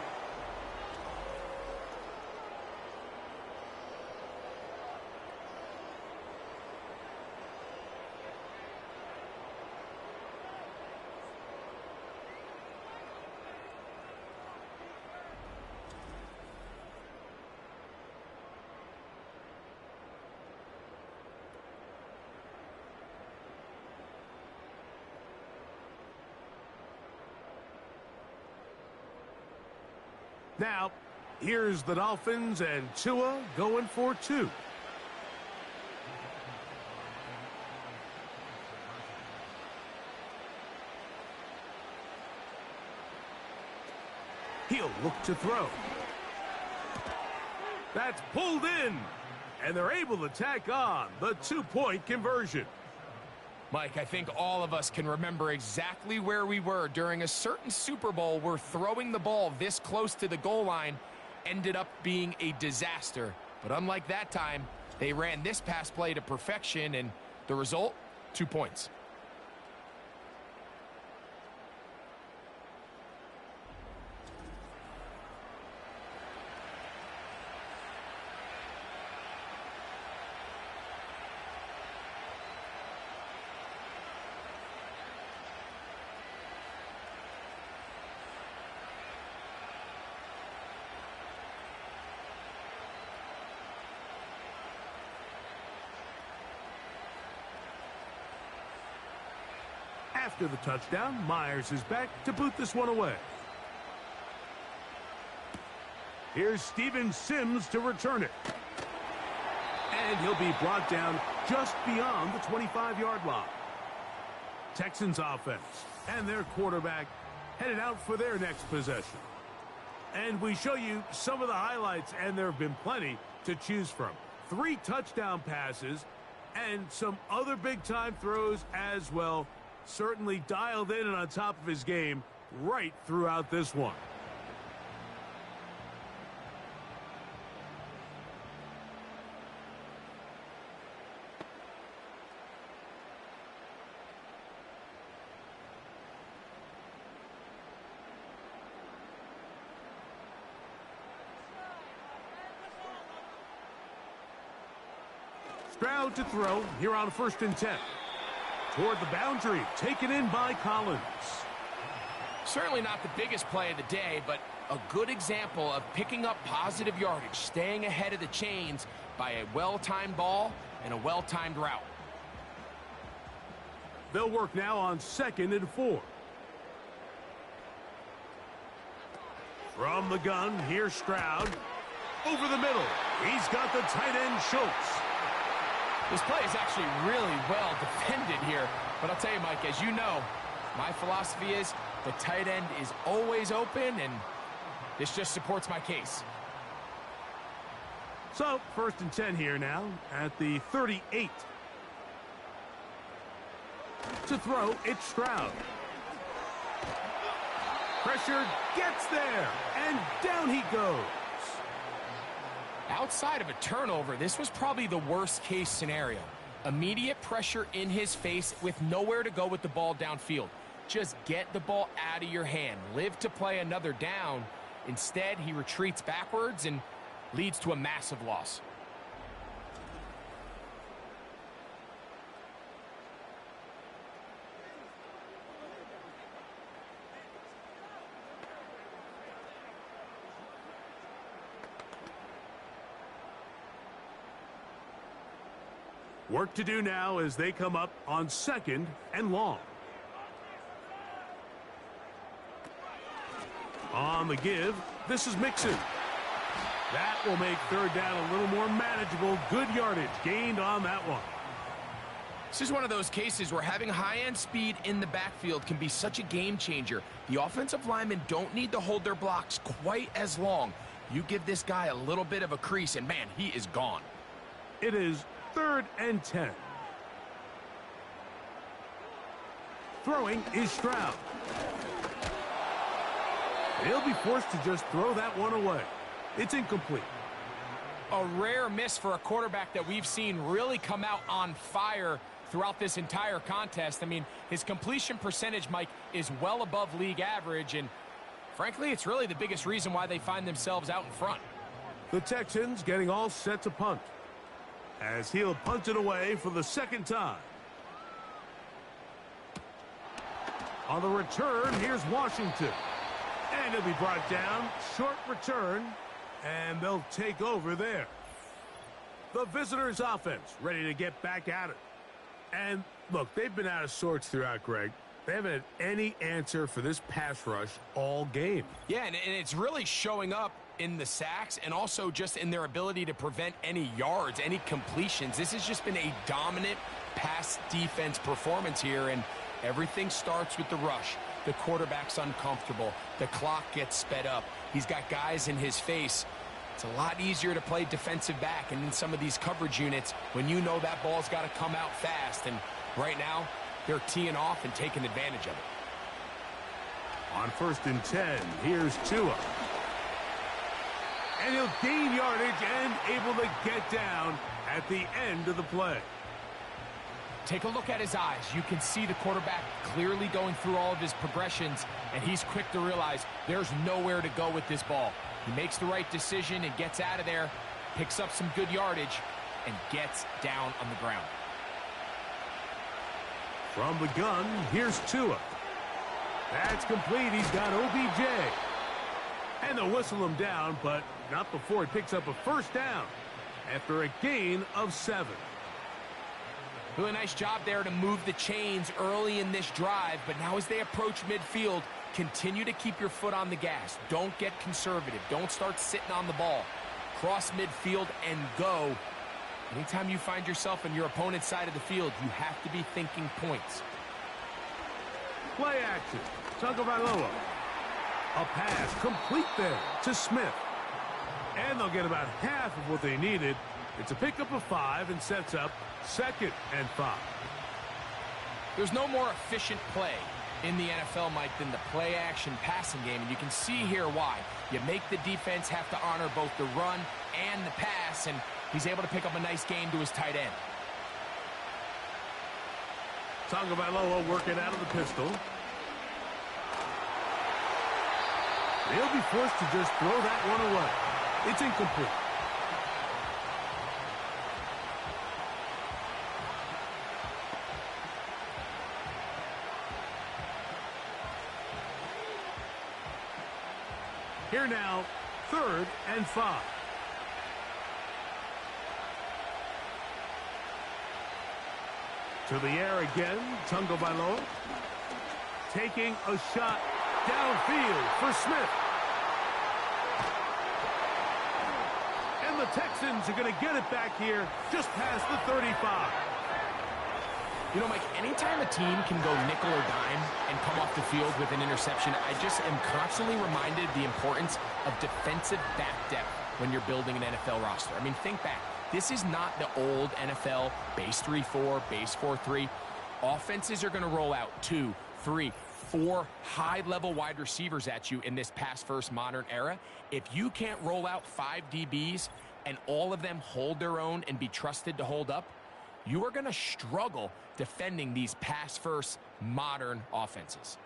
Now, here's the Dolphins and Tua going for 2. He'll look to throw. That's pulled in, and they're able to tack on the 2-point conversion. Mike, I think all of us can remember exactly where we were during a certain Super Bowl where throwing the ball this close to the goal line ended up being a disaster. But unlike that time, they ran this pass play to perfection, and the result, 2 points. After the touchdown, Myers is back to boot this one away. Here's Steven Sims to return it. And he'll be brought down just beyond the 25-yard line. Texans offense and their quarterback headed out for their next possession. And we show you some of the highlights, and there have been plenty to choose from. 3 touchdown passes and some other big-time throws as well. Certainly dialed in and on top of his game right throughout this one. Stroud to throw here on 1st and 10. Toward the boundary, taken in by Collins. Certainly not the biggest play of the day, but A good example of picking up positive yardage, staying ahead of the chains by a well-timed ball and a well-timed route. They'll work now on 2nd and 4. From the gun, here's Stroud. Over the middle. He's got the tight end, Schultz. This play is actually really well defended here. But I'll tell you, Mike, as you know, my philosophy is the tight end is always open, and this just supports my case. So, 1st and 10 here now at the 38. To throw, it's Stroud. Pressure gets there, and down he goes. Outside of a turnover, this was probably the worst-case scenario. Immediate pressure in his face with nowhere to go with the ball downfield. Just get the ball out of your hand. Live to play another down. Instead, he retreats backwards and leads to a massive loss. Work to do now as they come up on 2nd and long. On the give, this is Mixon. That will make 3rd down a little more manageable. Good yardage gained on that one. This is one of those cases where having high-end speed in the backfield can be such a game changer. The offensive linemen don't need to hold their blocks quite as long. You give this guy a little bit of a crease, and man, he is gone. It is 3rd and 10. Throwing is Stroud. He'll be forced to just throw that one away. It's incomplete. A rare miss for a quarterback that we've seen really come out on fire throughout this entire contest. I mean, his completion percentage, Mike, is well above league average, and frankly, it's really the biggest reason why they find themselves out in front. The Texans getting all set to punt, as he'll punt it away for the 2nd time. On the return, here's Washington. And he'll be brought down. Short return, and they'll take over there. The visitors' offense ready to get back at it. And, look, they've been out of sorts throughout, Greg. They haven't had any answer for this pass rush all game. Yeah, and it's really showing up in the sacks and also just in their ability to prevent any yards, any completions. This has just been a dominant pass defense performance here, and everything starts with the rush. The quarterback's uncomfortable. The clock gets sped up. He's got guys in his face. It's a lot easier to play defensive back and in some of these coverage units when you know that ball's got to come out fast. And right now, they're teeing off and taking advantage of it. On 1st and 10, here's Tua. And he'll gain yardage and able to get down at the end of the play. Take a look at his eyes. You can see the quarterback clearly going through all of his progressions, and he's quick to realize there's nowhere to go with this ball. He makes the right decision and gets out of there, picks up some good yardage, and gets down on the ground. From the gun, here's Tua. That's complete. He's got OBJ. And they'll whistle him down, but not before he picks up a 1st down after a gain of 7. Doing a nice job there to move the chains early in this drive, but now as they approach midfield, continue to keep your foot on the gas. Don't get conservative. Don't start sitting on the ball. Cross midfield and go. Anytime you find yourself on your opponent's side of the field, you have to be thinking points. Play action. Tagovailoa. A pass complete there to Smith. And they'll get about half of what they needed. It's a pickup of 5 and sets up 2nd and 5. There's no more efficient play in the NFL, Mike, than the play-action passing game, and you can see here why. You make the defense have to honor both the run and the pass, and he's able to pick up a nice gain to his tight end. Tagovailoa working out of the pistol. They'll be forced to just throw that one away. It's incomplete. Here now, 3rd and 5. To the air again, Tagovailoa. Taking a shot downfield for Smith. And the Texans are going to get it back here just past the 35. You know, Mike, anytime a team can go nickel or dime and come off the field with an interception, I just am constantly reminded the importance of defensive back depth when you're building an NFL roster. I mean, think back. This is not the old NFL base 3-4, base 4-3. Offenses are going to roll out 2, 3, 4 high-level wide receivers at you in this pass-first modern era. If you can't roll out 5 DBs and all of them hold their own and be trusted to hold up, you are going to struggle defending these pass-first modern offenses.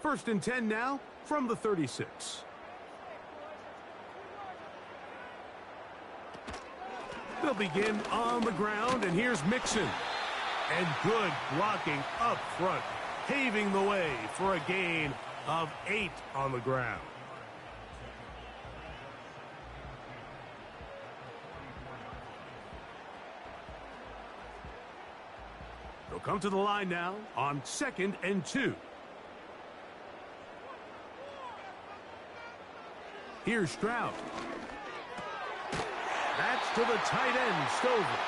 First and 10 now from the 36. They'll begin on the ground, and here's Mixon. And good blocking up front, paving the way for a gain of 8 on the ground. They'll come to the line now on 2nd and 2. Here's Stroud. That's to the tight end, Stover.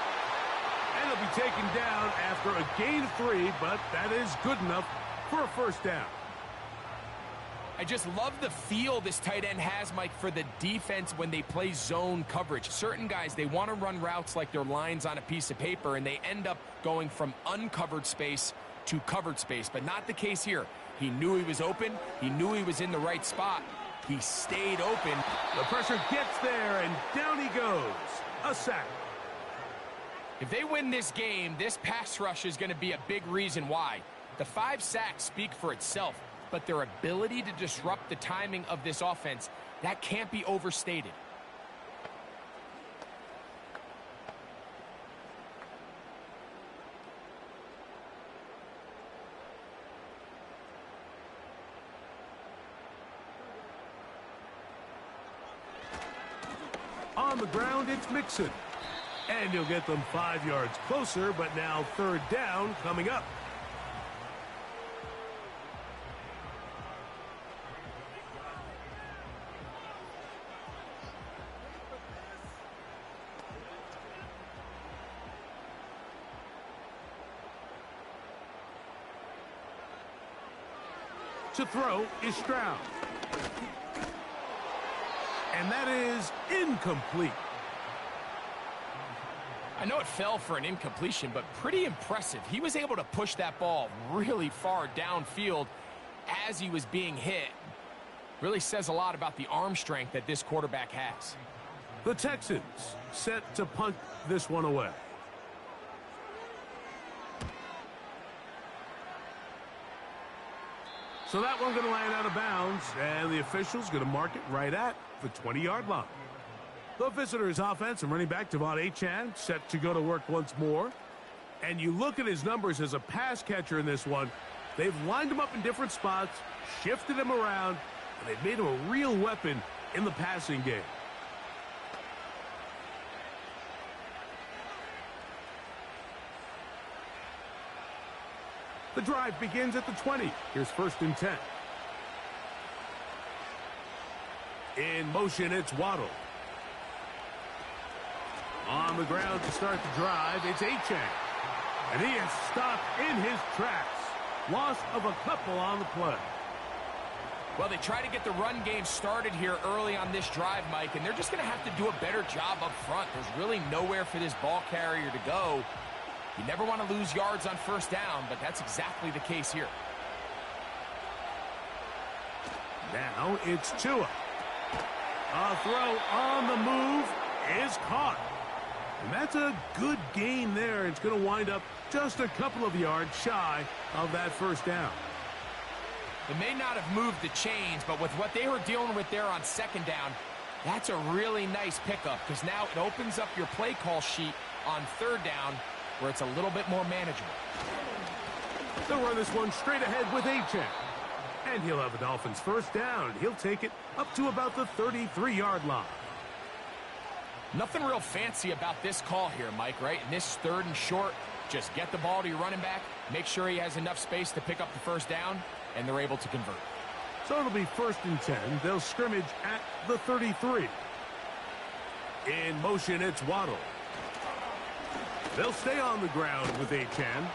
And he'll be taken down after a gain of 3, but that is good enough for a first down. I just love the feel this tight end has, Mike, for the defense when they play zone coverage. Certain guys, they want to run routes like they're lines on a piece of paper, and they end up going from uncovered space to covered space, but not the case here. He knew he was open. He knew he was in the right spot. He stayed open. The pressure gets there, and down he goes. A sack. If they win this game, this pass rush is going to be a big reason why. The 5 sacks speak for itself, but their ability to disrupt the timing of this offense, that can't be overstated. On the ground, it's Mixon. And he'll get them 5 yards closer, but now 3rd down coming up. To throw is Stroud. And that is incomplete. I know it fell for an incompletion, but pretty impressive. He was able to push that ball really far downfield as he was being hit. Really says a lot about the arm strength that this quarterback has. The Texans set to punt this one away. So that one's going to land out of bounds, and the official's going to mark it right at the 20-yard line. The visitors' offense and running back Devon Achane set to go to work once more. And you look at his numbers as a pass catcher in this one. They've lined him up in different spots, shifted him around, and they've made him a real weapon in the passing game. The drive begins at the 20. Here's 1st and 10. In motion, it's Waddle. On the ground to start the drive, it's Achane. And he is stopped in his tracks. Loss of a couple on the play. Well, they try to get the run game started here early on this drive, Mike, and they're just going to have to do a better job up front. There's really nowhere for this ball carrier to go. You never want to lose yards on 1st down, but that's exactly the case here. Now it's Tua. A throw on the move is caught. And that's a good gain there. It's going to wind up just a couple of yards shy of that first down. It may not have moved the chains, but with what they were dealing with there on second down, that's a really nice pickup because now it opens up your play call sheet on third down where it's a little bit more manageable. They'll run this one straight ahead with Achane. And he'll have the Dolphins first down. He'll take it up to about the 33-yard line. Nothing real fancy about this call here, Mike, right? In this third and short, just get the ball to your running back, make sure he has enough space to pick up the first down, and they're able to convert. So it'll be 1st and 10. They'll scrimmage at the 33. In motion, it's Waddle. They'll stay on the ground with Achane.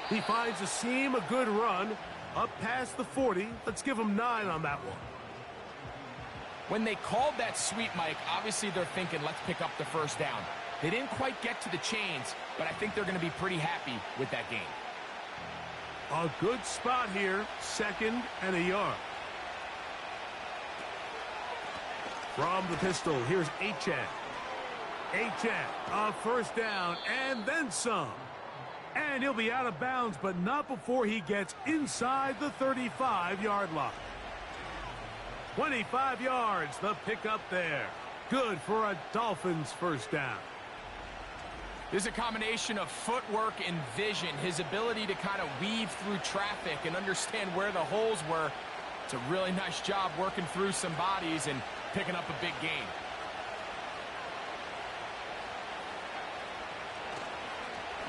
He finds a seam, a good run, up past the 40. Let's give him 9 on that one. When they called that sweep, Mike, obviously they're thinking, let's pick up the first down. They didn't quite get to the chains, but I think they're going to be pretty happy with that gain. A good spot here, 2nd and a yard. From the pistol, here's Achane. Achane, a first down, and then some. And he'll be out of bounds, but not before he gets inside the 35-yard line. 25 yards, the pickup there. Good for a Dolphins first down. There's a combination of footwork and vision, his ability to kind of weave through traffic and understand where the holes were. It's a really nice job working through some bodies and picking up a big gain.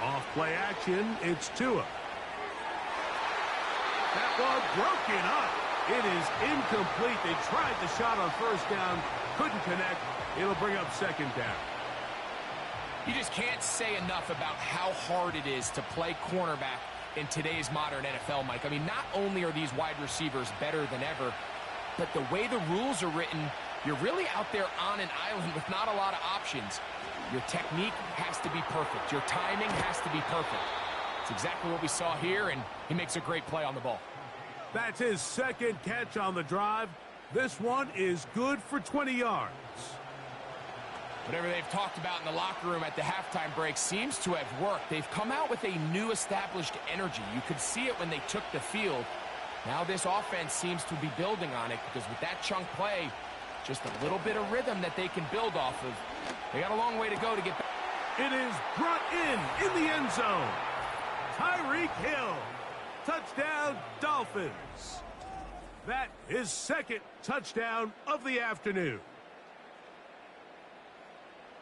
Off play action, it's Tua. That ball broken up. It is incomplete. They tried the shot on first down, couldn't connect. It'll bring up 2nd down. You just can't say enough about how hard it is to play cornerback in today's modern NFL, Mike. I mean, not only are these wide receivers better than ever, but the way the rules are written, you're really out there on an island with not a lot of options. Your technique has to be perfect. Your timing has to be perfect. It's exactly what we saw here, and he makes a great play on the ball. That's his 2nd catch on the drive. This one is good for 20 yards. Whatever they've talked about in the locker room at the halftime break seems to have worked. They've come out with a new established energy. You could see it when they took the field. Now this offense seems to be building on it because with that chunk play, just a little bit of rhythm that they can build off of. They got a long way to go to get back. It is brought in the end zone. Tyreek Hill. Touchdown, Dolphins. That is 2nd touchdown of the afternoon.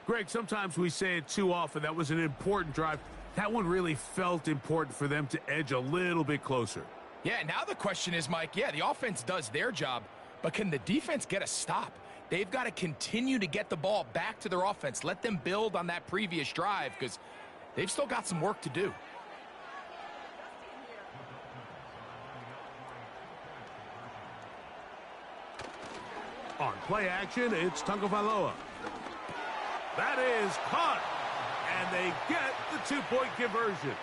Greg, sometimes we say it too often. That was an important drive. That one really felt important for them to edge a little bit closer. Yeah, now the question is, Mike, yeah, the offense does their job, but can the defense get a stop? They've got to continue to get the ball back to their offense. Let them build on that previous drive because they've still got some work to do. On play action, it's Tagovailoa. That is caught, and they get the 2-point conversion.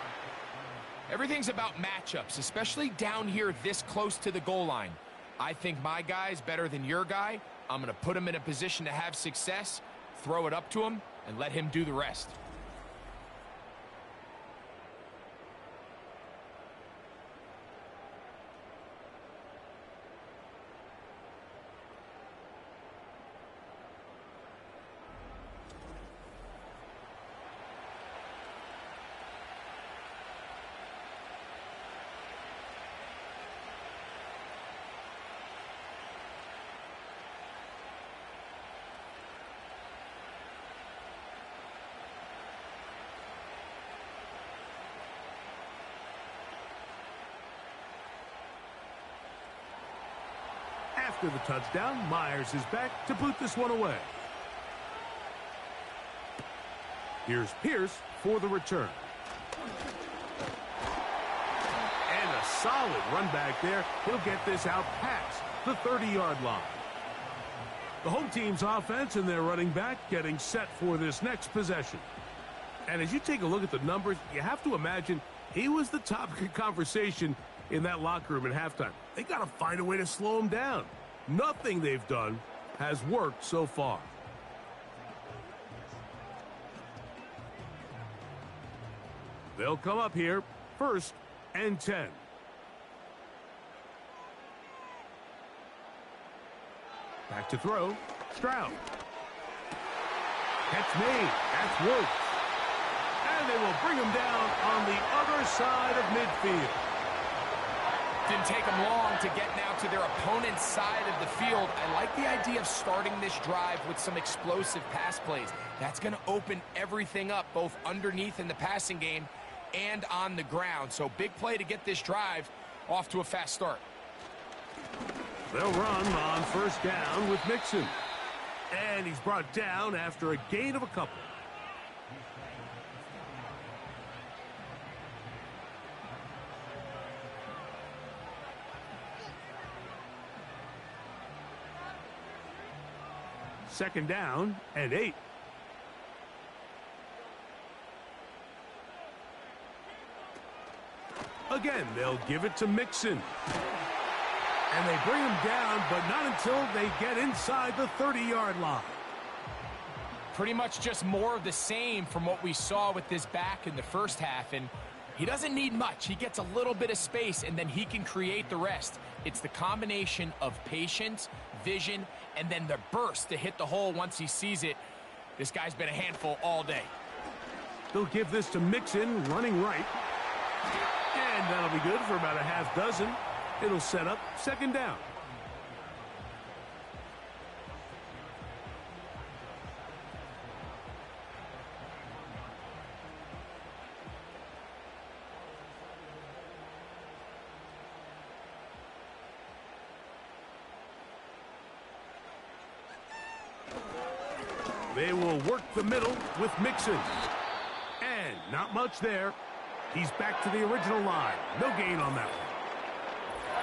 Everything's about matchups, especially down here this close to the goal line. I think my guy's better than your guy. I'm going to put him in a position to have success, throw it up to him, and let him do the rest. After the touchdown, Myers is back to boot this one away. Here's Pierce for the return. And a solid run back there. He'll get this out past the 30-yard line. The home team's offense and their running back getting set for this next possession. And as you take a look at the numbers, you have to imagine he was the topic of conversation in that locker room at halftime. They got to find a way to slow him down. Nothing they've done has worked so far. They'll come up here, 1st and 10. Back to throw, Stroud. Catch made, that's Woods. And they will bring him down on the other side of midfield. Didn't take them long to get now to their opponent's side of the field. I like the idea of starting this drive with some explosive pass plays. That's going to open everything up, both underneath in the passing game and on the ground. So big play to get this drive off to a fast start. They'll run on 1st down with Mixon. And he's brought down after a gain of a couple. Second down and 8. Again, they'll give it to Mixon. And they bring him down, but not until they get inside the 30-yard line. Pretty much just more of the same from what we saw with this back in the first half. And he doesn't need much. He gets a little bit of space, and then he can create the rest. It's the combination of patience, vision, and then the burst to hit the hole once he sees it. This guy's been a handful all day. They'll give this to Mixon, running right. And that'll be good for about a half dozen. It'll set up 2nd down. They will work the middle with Mixon. And not much there. He's back to the original line. No gain on that one.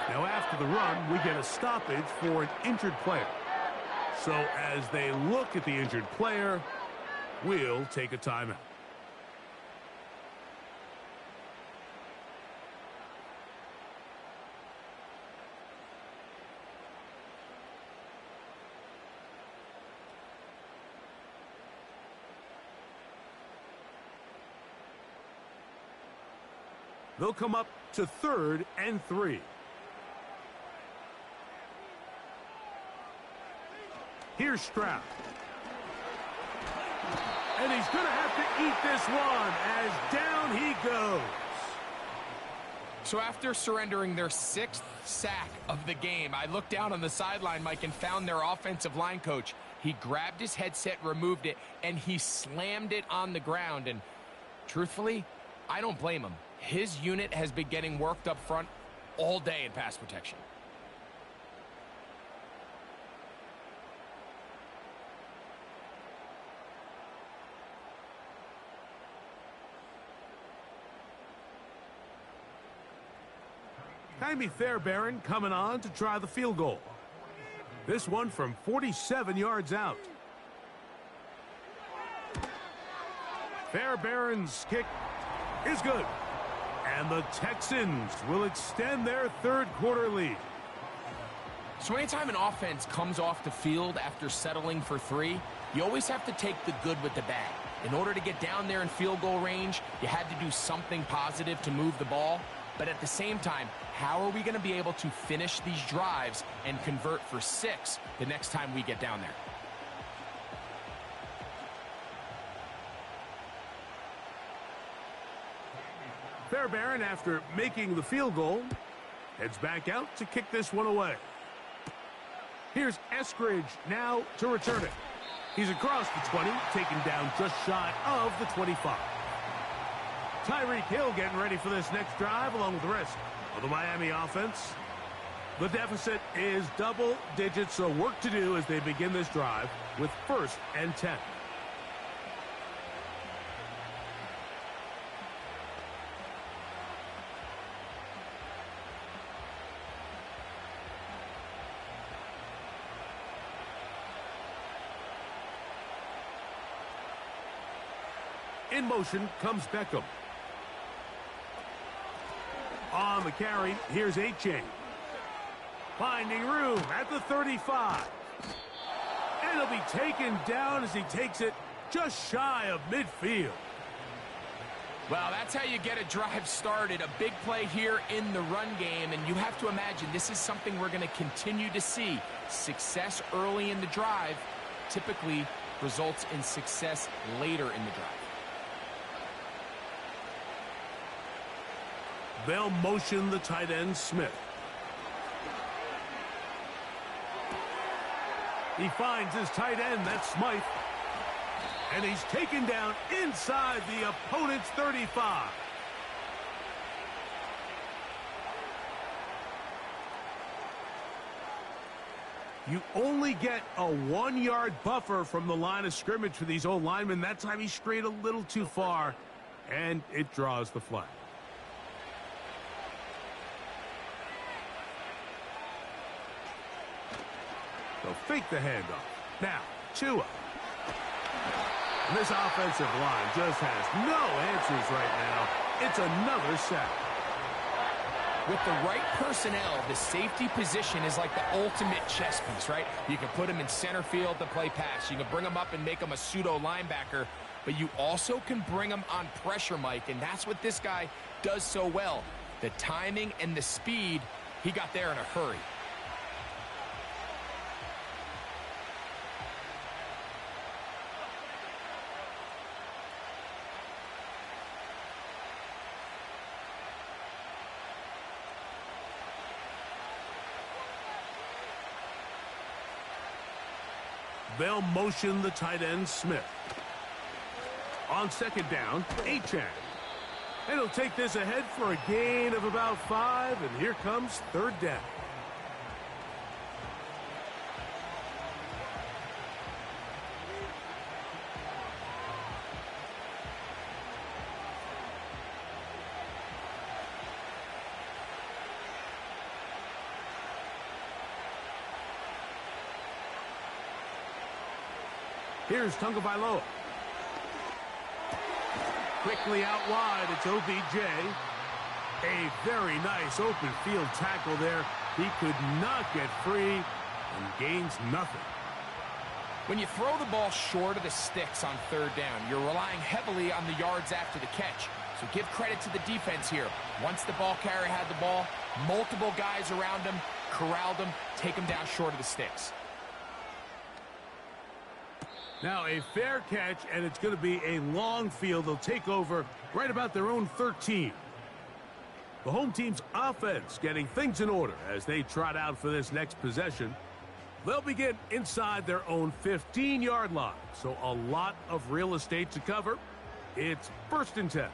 Now after the run, we get a stoppage for an injured player. So as they look at the injured player, we'll take a timeout. They'll come up to 3rd and 3. Here's Stroud. And he's going to have to eat this one as down he goes. So after surrendering their 6th sack of the game, I looked down on the sideline, Mike, and found their offensive line coach. He grabbed his headset, removed it, and he slammed it on the ground. And truthfully, I don't blame him. His unit has been getting worked up front all day in pass protection. Jaime Fairbairn coming on to try the field goal. This one from 47 yards out. Fairbairn's kick is good. And the Texans will extend their 3rd quarter lead. So anytime an offense comes off the field after settling for 3, you always have to take the good with the bad. In order to get down there in field goal range, you had to do something positive to move the ball. But at the same time, how are we going to be able to finish these drives and convert for 6 the next time we get down there? Fairbairn, after making the field goal, heads back out to kick this one away. Here's Eskridge now to return it. He's across the 20, taken down just shy of the 25. Tyreek Hill getting ready for this next drive along with the rest of the Miami offense. The deficit is double digits, so work to do as they begin this drive with 1st and 10. In motion comes Beckham. On the carry, here's A-Chain. Finding room at the 35. And he'll be taken down as he takes it just shy of midfield. Well, that's how you get a drive started. A big play here in the run game, and you have to imagine this is something we're going to continue to see. Success early in the drive typically results in success later in the drive. They'll motion the tight end, Smith. He finds his tight end, that's Smythe. And he's taken down inside the opponent's 35. You only get a 1-yard buffer from the line of scrimmage for these old linemen. That time he strayed a little too far, and it draws the flag. They'll fake the handoff. Now, Tua. And this offensive line just has no answers right now. It's another sack. With the right personnel, the safety position is like the ultimate chess piece, right? You can put him in center field to play pass. You can bring him up and make him a pseudo linebacker, but you also can bring him on pressure, Mike, and that's what this guy does so well. The timing and the speed, he got there in a hurry. They'll motion the tight end, Smith. On second down, Achane. And he'll take this ahead for a gain of about 5, and here comes third down. Here's Tagovailoa. Quickly out wide, it's OBJ. A very nice open field tackle there. He could not get free and gains nothing. When you throw the ball short of the sticks on third down, you're relying heavily on the yards after the catch. So give credit to the defense here. Once the ball carrier had the ball, multiple guys around him, corralled him, take him down short of the sticks. Now a fair catch, and it's going to be a long field. They'll take over right about their own 13. The home team's offense getting things in order as they trot out for this next possession. They'll begin inside their own 15-yard line, so a lot of real estate to cover. It's 1st and 10.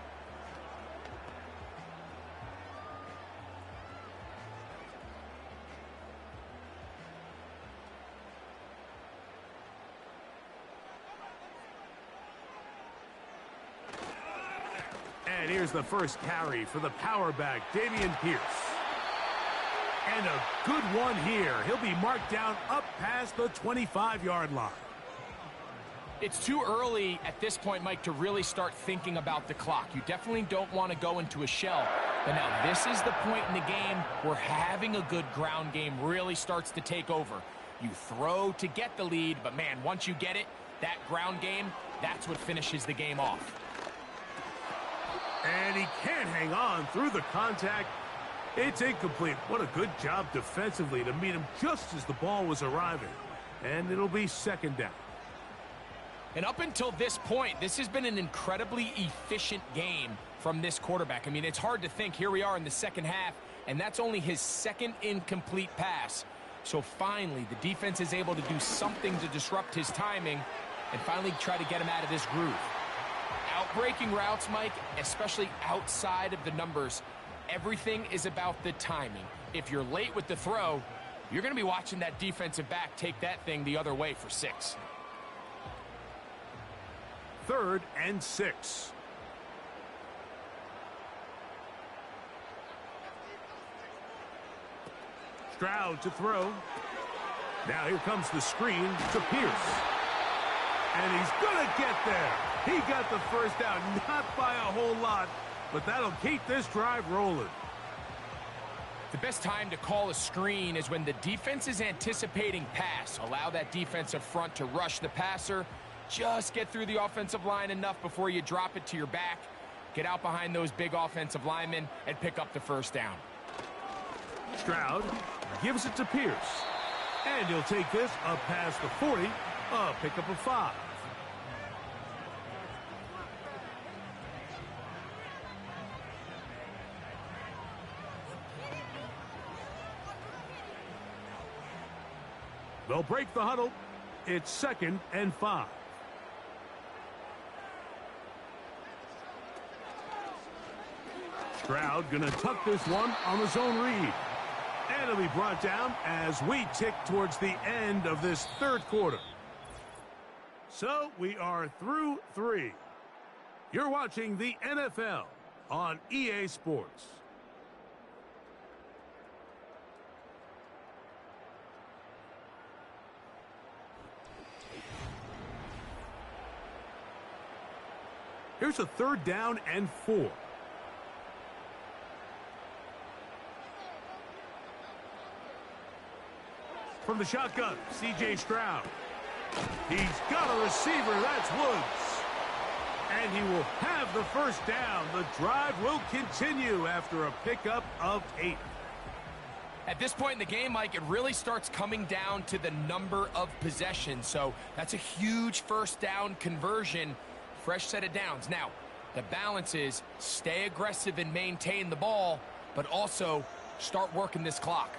And here's the first carry for the power back, Dameon Pierce. And a good one here. He'll be marked down up past the 25-yard line. It's too early at this point, Mike, to really start thinking about the clock. You definitely don't want to go into a shell. But now this is the point in the game where having a good ground game really starts to take over. You throw to get the lead, but man, once you get it, that ground game, that's what finishes the game off. And he can't hang on through the contact. It's incomplete. What a good job defensively to meet him just as the ball was arriving. And it'll be 2nd down. And up until this point, this has been an incredibly efficient game from this quarterback. I mean, it's hard to think. Here we are in the second half, and that's only his 2nd incomplete pass. So finally, the defense is able to do something to disrupt his timing and finally try to get him out of this groove. Outbreaking routes, Mike, especially outside of the numbers, everything is about the timing. If you're late with the throw, you're going to be watching that defensive back take that thing the other way for 6. 3rd and 6. Stroud to throw. Now here comes the screen to Pierce. And he's going to get there. He got the first down, not by a whole lot, but that'll keep this drive rolling. The best time to call a screen is when the defense is anticipating pass. Allow that defensive front to rush the passer. Just get through the offensive line enough before you drop it to your back. get out behind those big offensive linemen, and pick up the first down. Stroud gives it to Pierce. And he'll take this up past the 40, a pickup of 5. They'll break the huddle. It's 2nd and 5. Stroud gonna tuck this one on the zone read. And it'll be brought down as we tick towards the end of this 3rd quarter. So we are through 3. You're watching the NFL on EA Sports. Here's a 3rd down and 4. From the shotgun, C.J. Stroud. He's got a receiver. That's Woods. And he will have the first down. The drive will continue after a pickup of 8. At this point in the game, Mike, it really starts coming down to the number of possessions. So that's a huge first down conversion. Fresh set of downs. Now, the balance is stay aggressive and maintain the ball, but also start working this clock.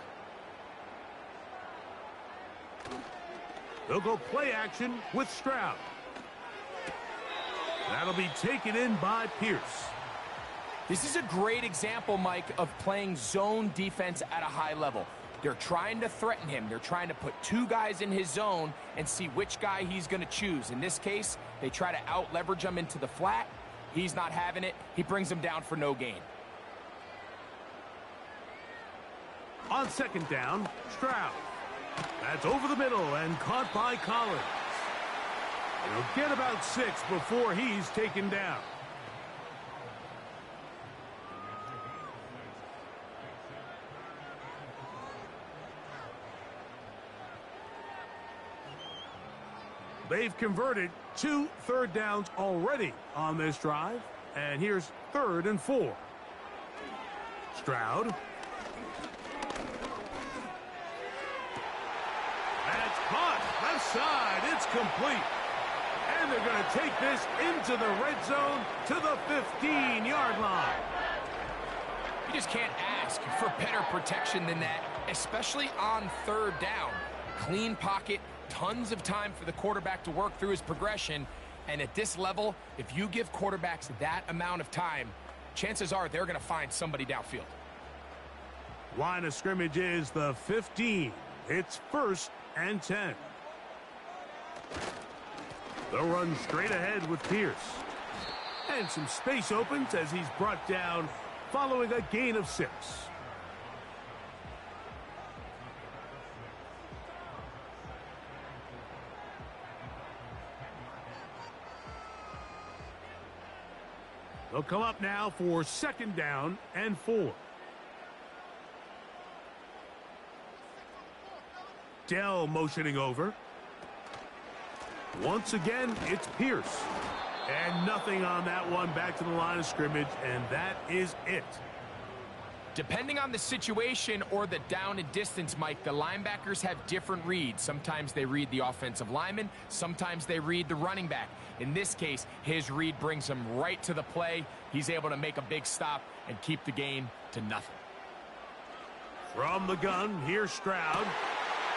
They'll go play action with Stroud. That'll be taken in by Pierce. This is a great example, Mike, of playing zone defense at a high level. They're trying to threaten him. They're trying to put 2 guys in his zone and see which guy he's going to choose. In this case, they try to out-leverage him into the flat. He's not having it. He brings him down for no gain. On 2nd down, Stroud. That's over the middle and caught by Collins. He'll get about 6 before he's taken down. They've converted 2 third downs already on this drive. And here's 3rd and 4. Stroud. That's caught. Left side. It's complete. And they're going to take this into the red zone to the 15-yard line. You just can't ask for better protection than that, especially on 3rd down. Clean pocket, tons of time for the quarterback to work through his progression. And at this level, if you give quarterbacks that amount of time, chances are they're going to find somebody downfield. Line of scrimmage is the 15. It's 1st and 10. They'll run straight ahead with Pierce. And some space opens as he's brought down following a gain of 6. They'll come up now for 2nd down and 4. Dell motioning over. Once again, it's Pierce. And nothing on that one, back to the line of scrimmage, and that is it. Depending on the situation or the down and distance, Mike, the linebackers have different reads. Sometimes they read the offensive lineman. Sometimes they read the running back. In this case, his read brings him right to the play. He's able to make a big stop and keep the game to nothing. From the gun, here's Stroud.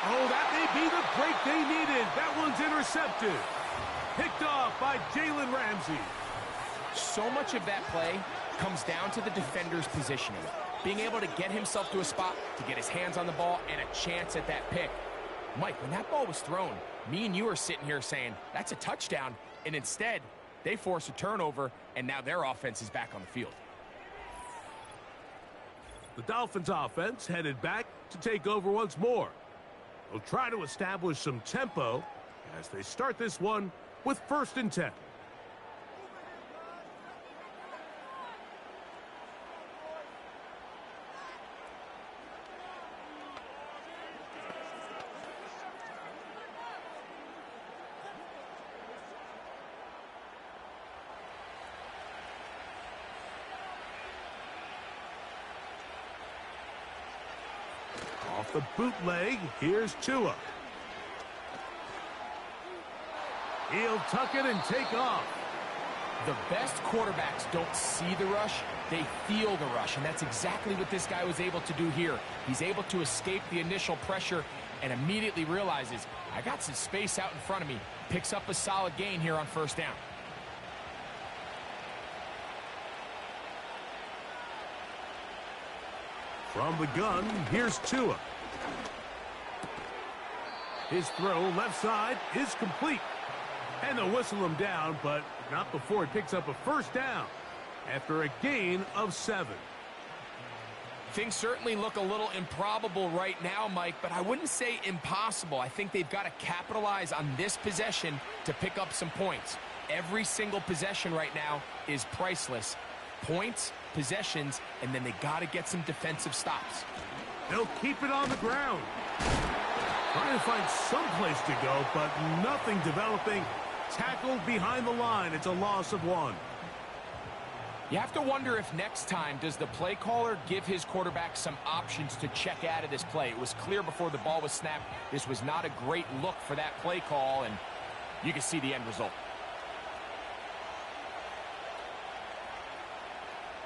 Oh, that may be the break they needed. That one's intercepted. Picked off by Jalen Ramsey. So much of that play comes down to the defender's positioning. Being able to get himself to a spot, to get his hands on the ball, and a chance at that pick. Mike, when that ball was thrown, me and you are sitting here saying, that's a touchdown. And instead, they force a turnover, and now their offense is back on the field. The Dolphins offense headed back to take over once more. They'll try to establish some tempo as they start this one with 1st and 10. the bootleg. Here's Tua. He'll tuck it and take off. The best quarterbacks don't see the rush, they feel the rush, and that's exactly what this guy was able to do here. He's able to escape the initial pressure and immediately realizes, I got some space out in front of me. Picks up a solid gain here on first down. From the gun, here's Tua. His throw left side is complete. And they'll whistle him down, but not before he picks up a first down after a gain of 7. Things certainly look a little improbable right now, Mike, but I wouldn't say impossible. I think they've got to capitalize on this possession to pick up some points. Every single possession right now is priceless. Points, possessions, and then they got to get some defensive stops. They'll keep it on the ground. Trying to find some place to go, but nothing developing. Tackled behind the line. It's a loss of 1. You have to wonder if next time does the play caller give his quarterback some options to check out of this play. It was clear before the ball was snapped. This was not a great look for that play call, and you can see the end result.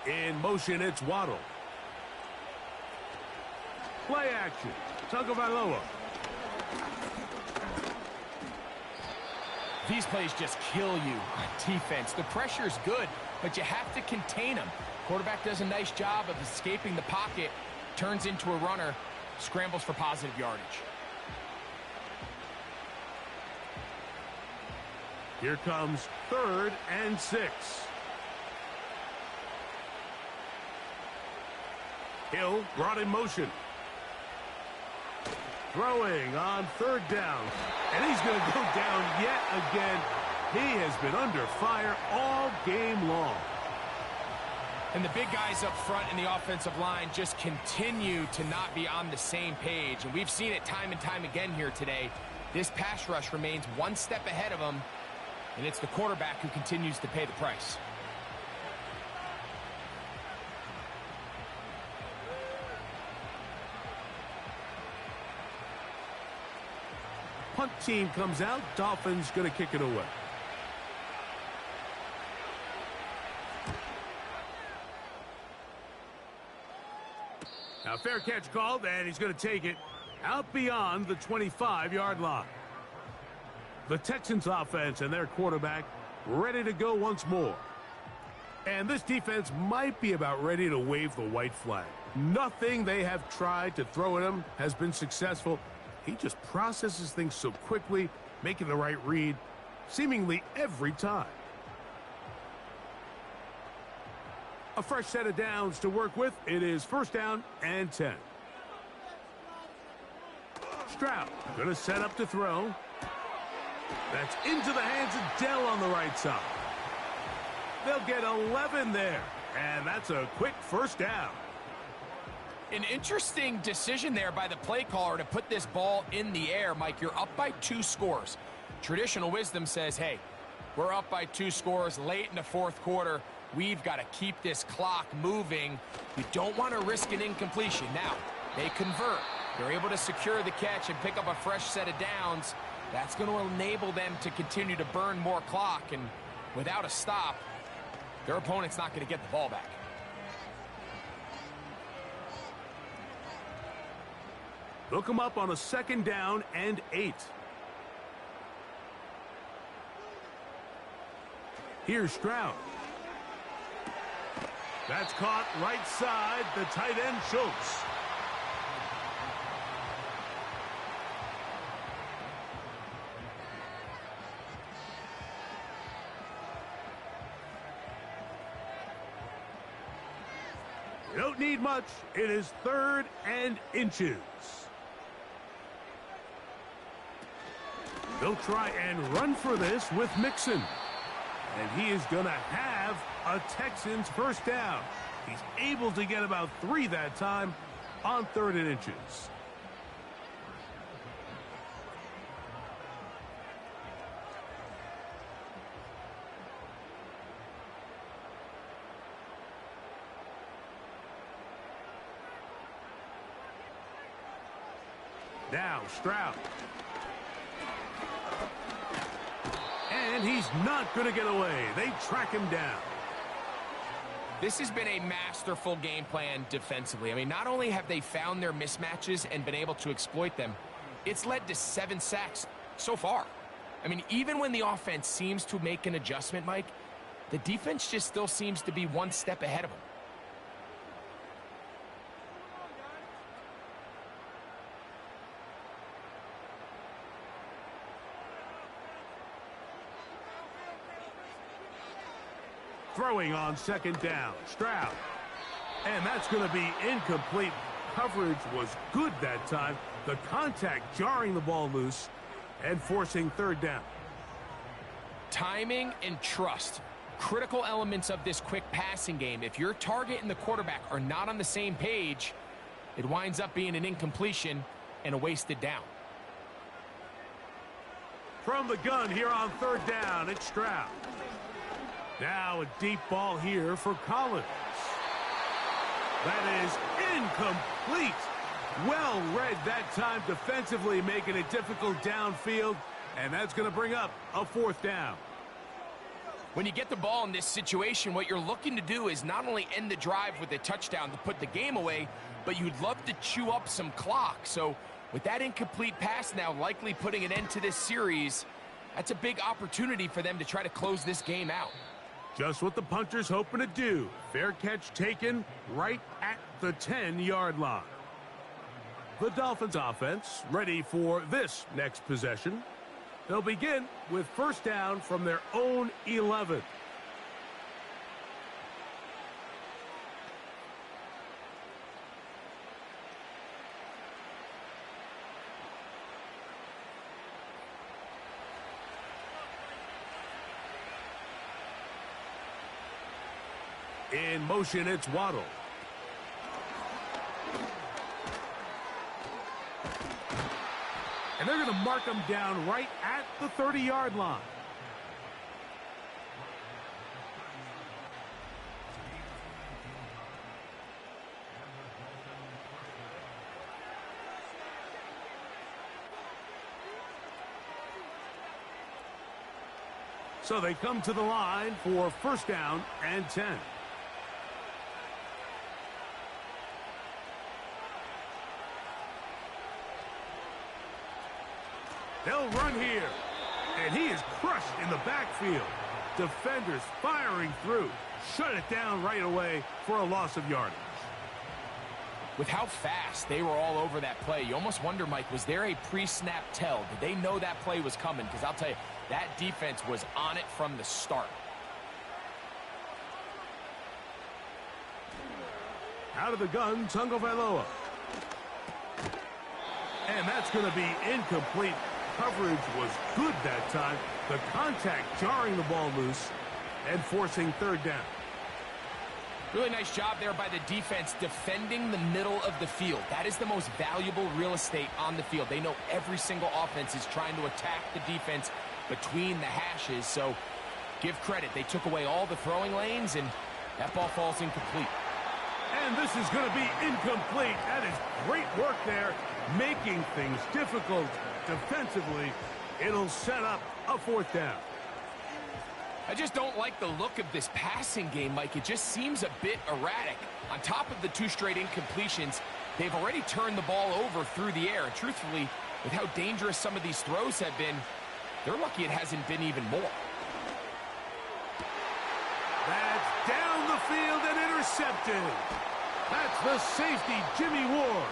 In motion, it's Waddle. Play action. Tagovailoa. These plays just kill you on defense. The pressure is good, but you have to contain them. Quarterback does a nice job of escaping the pocket, turns into a runner, scrambles for positive yardage. Here comes 3rd and 6. Hill brought in motion. Throwing on 3rd down. And he's going to go down yet again. He has been under fire all game long. And the big guys up front in the offensive line just continue to not be on the same page. And we've seen it time and time again here today. This pass rush remains one step ahead of them. And it's the quarterback who continues to pay the price. Punt team comes out. Dolphins going to kick it away. Now fair catch called, and he's going to take it out beyond the 25-yard line. The Texans offense and their quarterback ready to go once more. And this defense might be about ready to wave the white flag. Nothing they have tried to throw at him has been successful. He just processes things so quickly, making the right read, seemingly every time. A fresh set of downs to work with. It is 1st down and 10. Stroud going to set up to throw. That's into the hands of Dell on the right side. They'll get 11 there, and that's a quick 1st down. An interesting decision there by the play caller to put this ball in the air. Mike, you're up by 2 scores. Traditional wisdom says, hey, we're up by 2 scores late in the 4th quarter. We've got to keep this clock moving. You don't want to risk an incompletion. Now, they convert. They're able to secure the catch and pick up a fresh set of downs. That's going to enable them to continue to burn more clock. And without a stop, their opponent's not going to get the ball back. They'll come up on a 2nd down and 8. Here's Stroud. That's caught right side, the tight end Schultz. You don't need much. It is 3rd and inches. They'll try and run for this with Mixon. And he is going to have a Texans 1st down. He's able to get about 3 that time on 3rd and inches. Now Stroud. And he's not going to get away. They track him down. This has been a masterful game plan defensively. I mean, not only have they found their mismatches and been able to exploit them, it's led to 7 sacks so far. I mean, even when the offense seems to make an adjustment, Mike, the defense just still seems to be one step ahead of them. Throwing on second down, Stroud. And that's going to be incomplete. Coverage was good that time. The contact jarring the ball loose and forcing third down. Timing and trust, critical elements of this quick passing game. If your target and the quarterback are not on the same page, it winds up being an incompletion and a wasted down. From the gun here on third down, it's Stroud. Now a deep ball here for Collins. That is incomplete. Well read that time defensively, making it difficult downfield, and that's going to bring up a fourth down. When you get the ball in this situation, what you're looking to do is not only end the drive with a touchdown to put the game away, but you'd love to chew up some clock. So with that incomplete pass now likely putting an end to this series, that's a big opportunity for them to try to close this game out. Just what the punter's hoping to do. Fair catch taken right at the 10-yard line. The Dolphins offense ready for this next possession. They'll begin with first down from their own 11. In motion, it's Waddle. And they're going to mark him down right at the 30-yard line. So they come to the line for first down and 10. They'll run here, and he is crushed in the backfield. Defenders firing through. Shut it down right away for a loss of yardage. With how fast they were all over that play, you almost wonder, Mike, was there a pre-snap tell? Did they know that play was coming? Because I'll tell you, that defense was on it from the start. Out of the gun, Tagovailoa. And that's going to be incomplete. Coverage was good that time. The contact jarring the ball loose and forcing third down. Really nice job there by the defense defending the middle of the field. That is the most valuable real estate on the field. They know every single offense is trying to attack the defense between the hashes, so give credit. They took away all the throwing lanes, and that ball falls incomplete. And this is going to be incomplete. That is great work there, making things difficult defensively. It'll set up a fourth down. I just don't like the look of this passing game, Mike. It just seems a bit erratic. On top of the 2 straight incompletions, they've already turned the ball over through the air. And truthfully, with how dangerous some of these throws have been, they're lucky it hasn't been even more. That's down the field and intercepted. That's the safety, Jimmy Ward.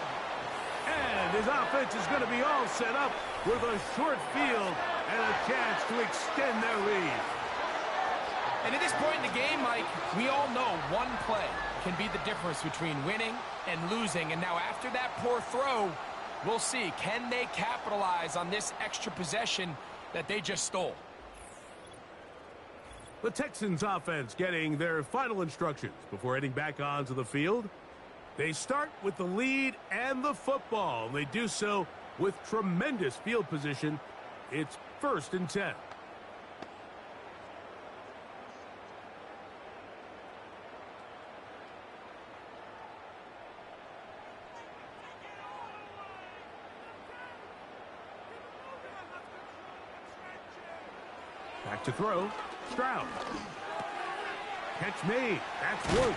And his offense is going to be all set up with a short field and a chance to extend their lead. And at this point in the game, Mike, we all know one play can be the difference between winning and losing. And now after that poor throw, we'll see. Can they capitalize on this extra possession that they just stole? The Texans offense getting their final instructions before heading back onto the field. They start with the lead and the football. They do so with tremendous field position. It's 1st and 10. Back to throw. Stroud. Catch made. That's Woods.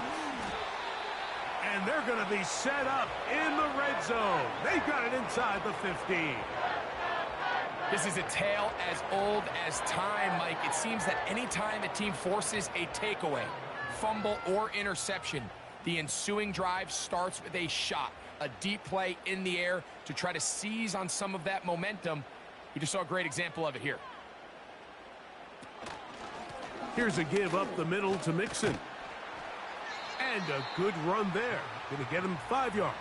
And they're going to be set up in the red zone. They've got it inside the 15. This is a tale as old as time, Mike. It seems that any time the team forces a takeaway, fumble, or interception, the ensuing drive starts with a shot, a deep play in the air to try to seize on some of that momentum. You just saw a great example of it here. Here's a give up the middle to Mixon. And a good run there. Going to get him 5 yards.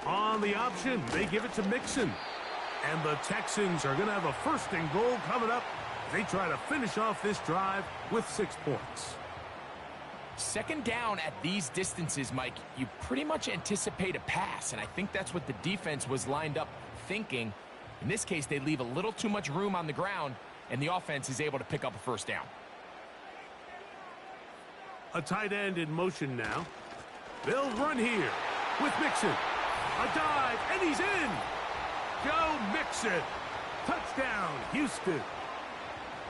On the option, they give it to Mixon. And the Texans are going to have a 1st and goal coming up. They try to finish off this drive with 6 points. 2nd down at these distances, Mike, you pretty much anticipate a pass, and I think that's what the defense was lined up thinking. In this case, they leave a little too much room on the ground, and the offense is able to pick up a 1st down. A tight end in motion now. They'll run here with Mixon. A dive, and he's in. Joe Mixon. Touchdown, Houston.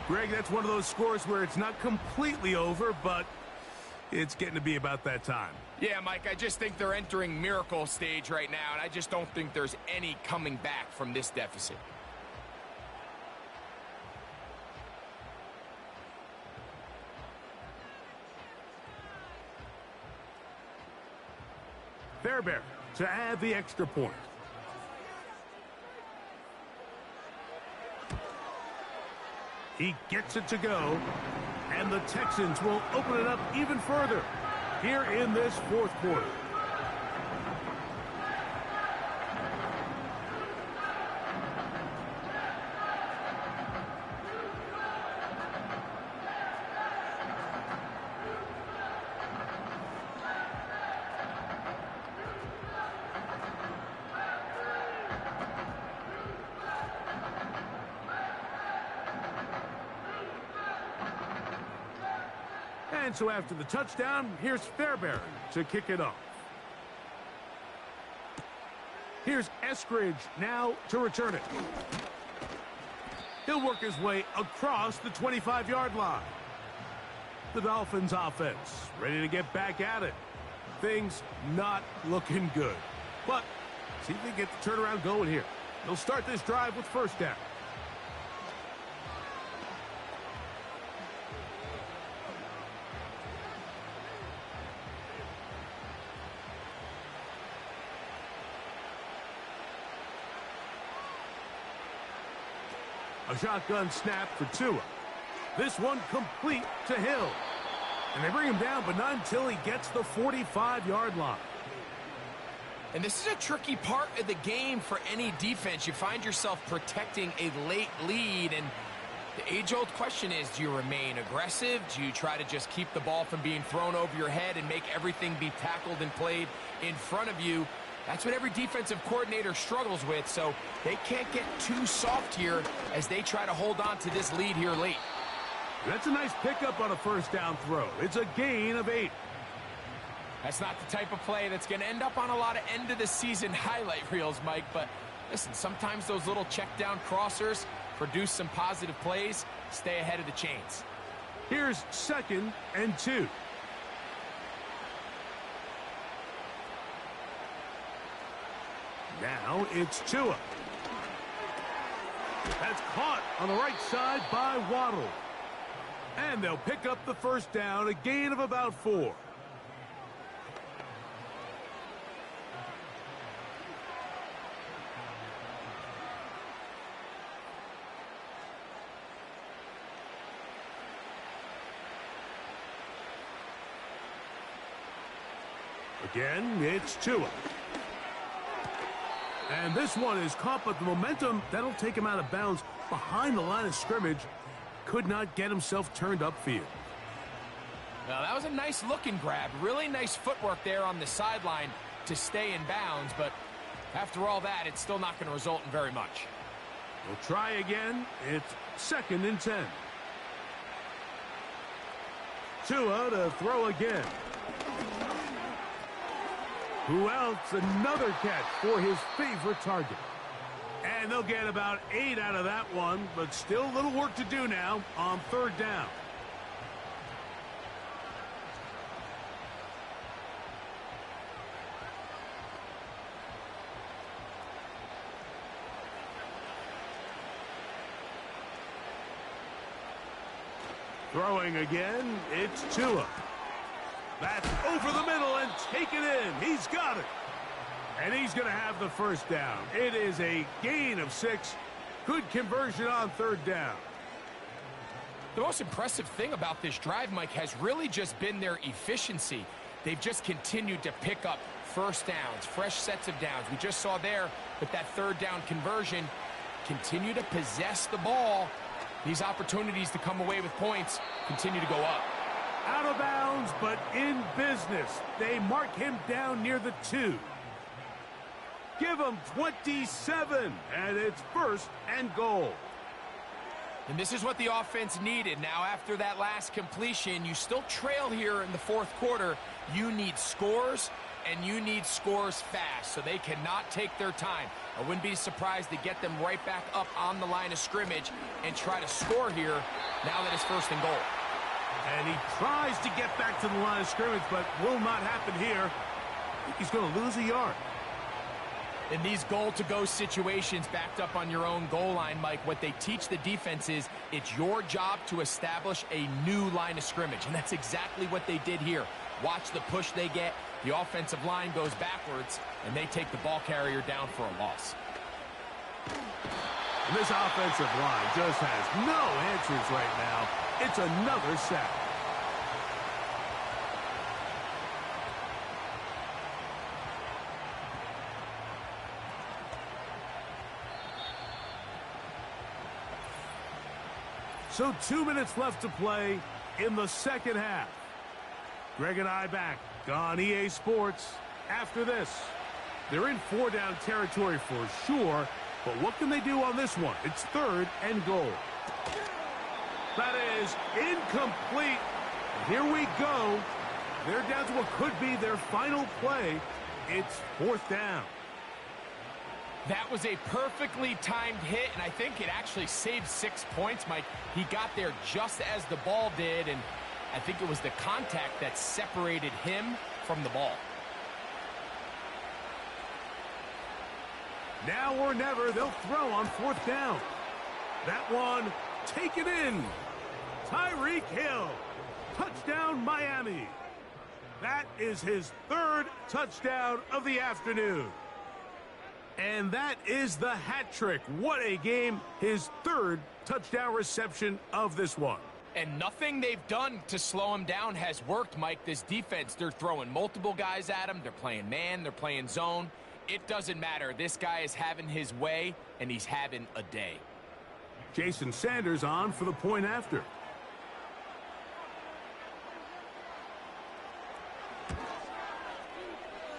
Greg, that's one of those scores where it's not completely over, but it's getting to be about that time. Yeah, Mike, I just think they're entering miracle stage right now, and I just don't think there's any coming back from this deficit. Fairbairn to add the extra point. He gets it to go, and the Texans will open it up even further here in this 4th quarter. And so after the touchdown, here's Fairbairn to kick it off. Here's Eskridge now to return it. He'll work his way across the 25-yard line. The Dolphins offense ready to get back at it. Things not looking good. But see if they get the turnaround going here. They'll start this drive with 1st down. A shotgun snap for Tua. This one complete to Hill. And they bring him down, but not until he gets the 45-yard line. And this is a tricky part of the game for any defense. You find yourself protecting a late lead, and the age-old question is, do you remain aggressive? Do you try to just keep the ball from being thrown over your head and make everything be tackled and played in front of you? That's what every defensive coordinator struggles with, so they can't get too soft here as they try to hold on to this lead here late. That's a nice pickup on a 1st down throw. It's a gain of 8. That's not the type of play that's going to end up on a lot of end-of-the-season highlight reels, Mike, but listen, sometimes those little check-down crossers produce some positive plays. Stay ahead of the chains. Here's 2nd and 2. Now it's Tua. That's caught on the right side by Waddle. And they'll pick up the 1st down, a gain of about 4. Again, it's Tua. And this one is caught, but the momentum, that'll take him out of bounds behind the line of scrimmage. Could not get himself turned upfield. Now, that was a nice looking grab. Really nice footwork there on the sideline to stay in bounds, but After all that, it's still not going to result in very much. We'll try again. It's 2nd and 10. Tua to throw again. Who else? Another catch for his favorite target. And they'll get about 8 out of that one, but still a little work to do now on 3rd down. Throwing again, it's Tua. That's over the middle and taken in. He's got it. And he's going to have the 1st down. It is a gain of 6. Good conversion on 3rd down. The most impressive thing about this drive, Mike, has really just been their efficiency. They've just continued to pick up 1st downs, fresh sets of downs. We just saw there with that 3rd down conversion, continue to possess the ball. These opportunities to come away with points continue to go up. Out of bounds, but in business. They mark him down near the 2. Give him 27, and it's 1st and goal. And this is what the offense needed. Now, after that last completion, you still trail here in the 4th quarter. You need scores, and you need scores fast, so they cannot take their time. I wouldn't be surprised to get them right back up on the line of scrimmage and try to score here now that it's 1st and goal. And he tries to get back to the line of scrimmage, but will not happen here. I think he's going to lose a yard. In these goal-to-go situations backed up on your own goal line, Mike, what they teach the defense is it's your job to establish a new line of scrimmage, and that's exactly what they did here. Watch the push they get. The offensive line goes backwards, and they take the ball carrier down for a loss. And this offensive line just has no answers right now. It's another sack. So 2 minutes left to play in the 2nd half. Greg and I back on EA Sports after this. They're in 4-down territory for sure, but what can they do on this one? It's 3rd and goal. That is incomplete. Here we go. They're down to what could be their final play. It's 4th down. That was a perfectly timed hit, and I think it actually saved 6 points, Mike. He got there just as the ball did, and I think it was the contact that separated him from the ball. Now or never, they'll throw on 4th down. That one taken in. Tyreek Hill. Touchdown, Miami. That is his 3rd touchdown of the afternoon. And that is the hat trick. What a game. His 3rd touchdown reception of this one. And nothing they've done to slow him down has worked, Mike. This defense, they're throwing multiple guys at him. They're playing man. They're playing zone. It doesn't matter. This guy is having his way, and he's having a day. Jason Sanders on for the point after.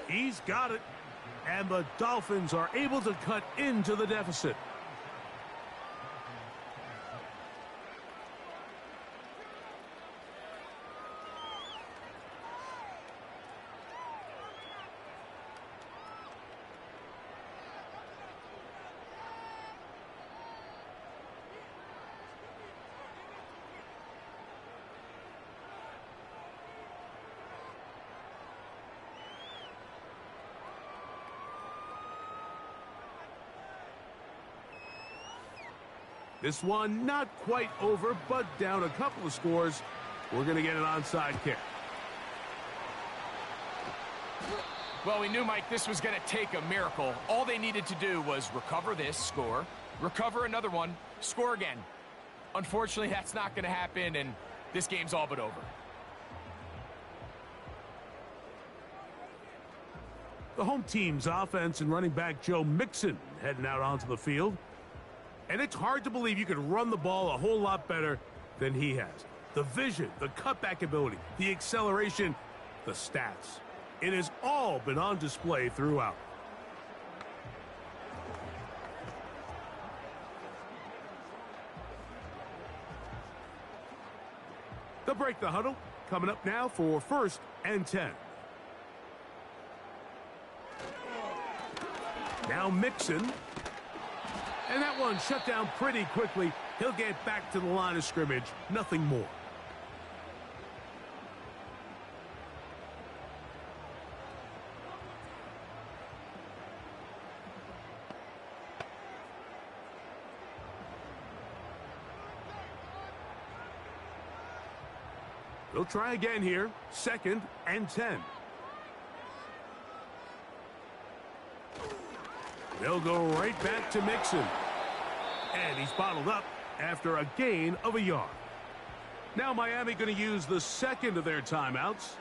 He's got it. And the Dolphins are able to cut into the deficit. This one not quite over, but down a couple of scores. We're going to get an onside kick. Well, we knew, Mike, this was going to take a miracle. All they needed to do was recover this, score, recover another one, score again. Unfortunately, that's not going to happen, and this game's all but over. The home team's offense and running back Joe Mixon heading out onto the field. And it's hard to believe you could run the ball a whole lot better than he has. The vision, the cutback ability, the acceleration, the stats. It has all been on display throughout. break the huddle. Coming up now for 1st and 10. Now Mixon. And that one shut down pretty quickly. He'll get back to the line of scrimmage. Nothing more. They'll try again here. 2nd and 10. They'll go right back to Mixon. And he's bottled up after a gain of a yard. Now Miami going to use the 2nd of their timeouts.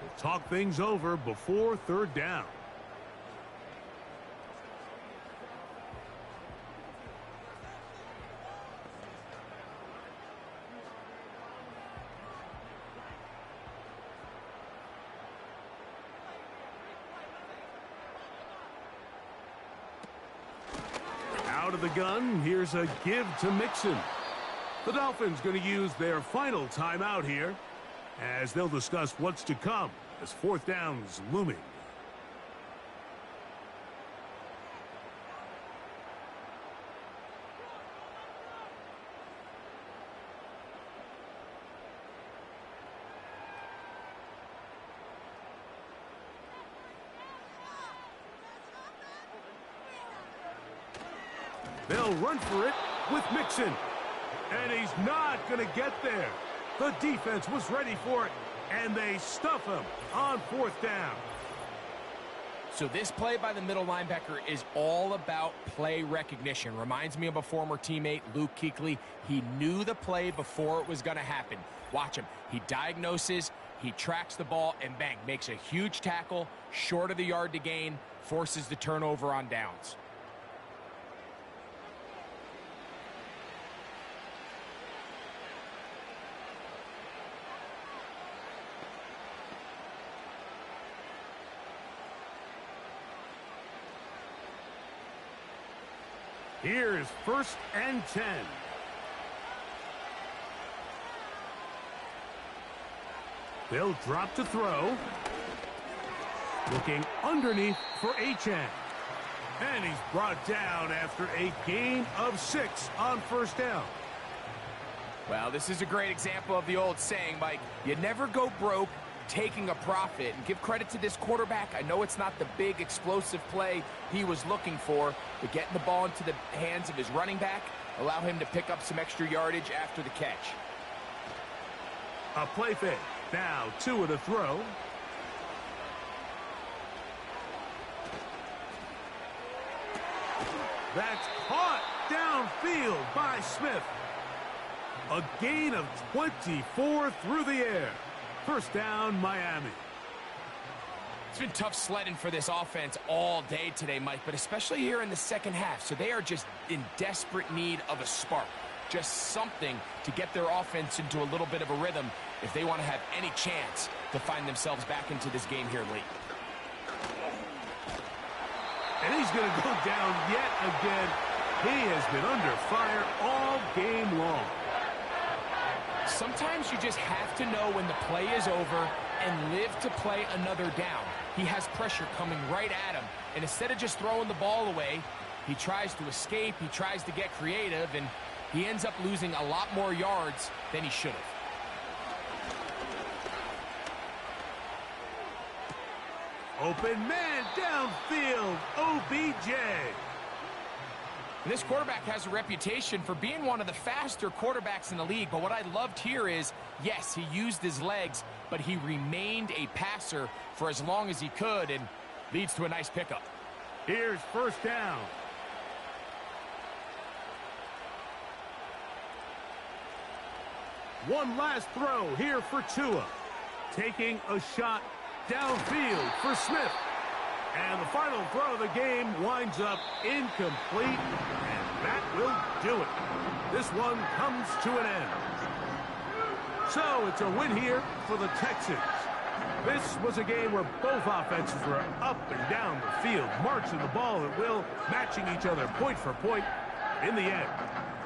We'll talk things over before 3rd down. Out of the gun, here's a give to Mixon. The Dolphins going to use their final timeout here as they'll discuss what's to come as 4th down's looming. They'll run for it with Mixon. And he's not going to get there. The defense was ready for it, and they stuff him on 4th down. So this play by the middle linebacker is all about play recognition. Reminds me of a former teammate, Luke Kuechly. He knew the play before it was going to happen. Watch him. He diagnoses, he tracks the ball, and bang, makes a huge tackle, short of the yard to gain, forces the turnover on downs. Here's 1st and 10. They'll drop to throw. Looking underneath for Achane. And he's brought down after a gain of 6 on 1st down. Well, this is a great example of the old saying, Mike, you never go broke taking a profit. And give credit to this quarterback. I know it's not the big explosive play he was looking for, but getting the ball into the hands of his running back allow him to pick up some extra yardage after the catch. A play fake. Now Tua to throw. That's caught downfield by Smith. A gain of 24 through the air. 1st down, Miami. It's been tough sledding for this offense all day today, Mike, but especially here in the 2nd half. So they are just in desperate need of a spark. Just something to get their offense into a little bit of a rhythm if they want to have any chance to find themselves back into this game here late. And he's going to go down yet again. He has been under fire all game long. Sometimes you just have to know when the play is over and live to play another down. He has pressure coming right at him, and instead of just throwing the ball away, he tries to escape, he tries to get creative, and he ends up losing a lot more yards than he should have. Open man downfield, OBJ. And this quarterback has a reputation for being one of the faster quarterbacks in the league, but what I loved here is, yes, he used his legs, but he remained a passer for as long as he could, and leads to a nice pickup. Here's 1st down. One last throw here for Tua. Taking a shot downfield for Smith. And the final throw of the game winds up incomplete, and that will do it. This one comes to an end. So it's a win here for the Texans. This was a game where both offenses were up and down the field, marching the ball at will, matching each other point for point. In the end,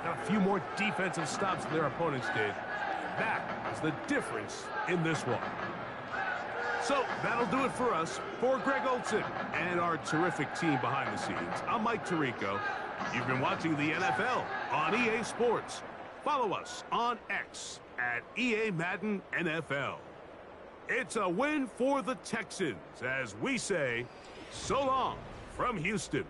got a few more defensive stops than their opponents did. That is the difference in this one. So that'll do it for us. For Greg Olson and our terrific team behind the scenes, I'm Mike Tirico. You've been watching the NFL on EA Sports. Follow us on X at EA Madden NFL. It's a win for the Texans as we say so long from Houston.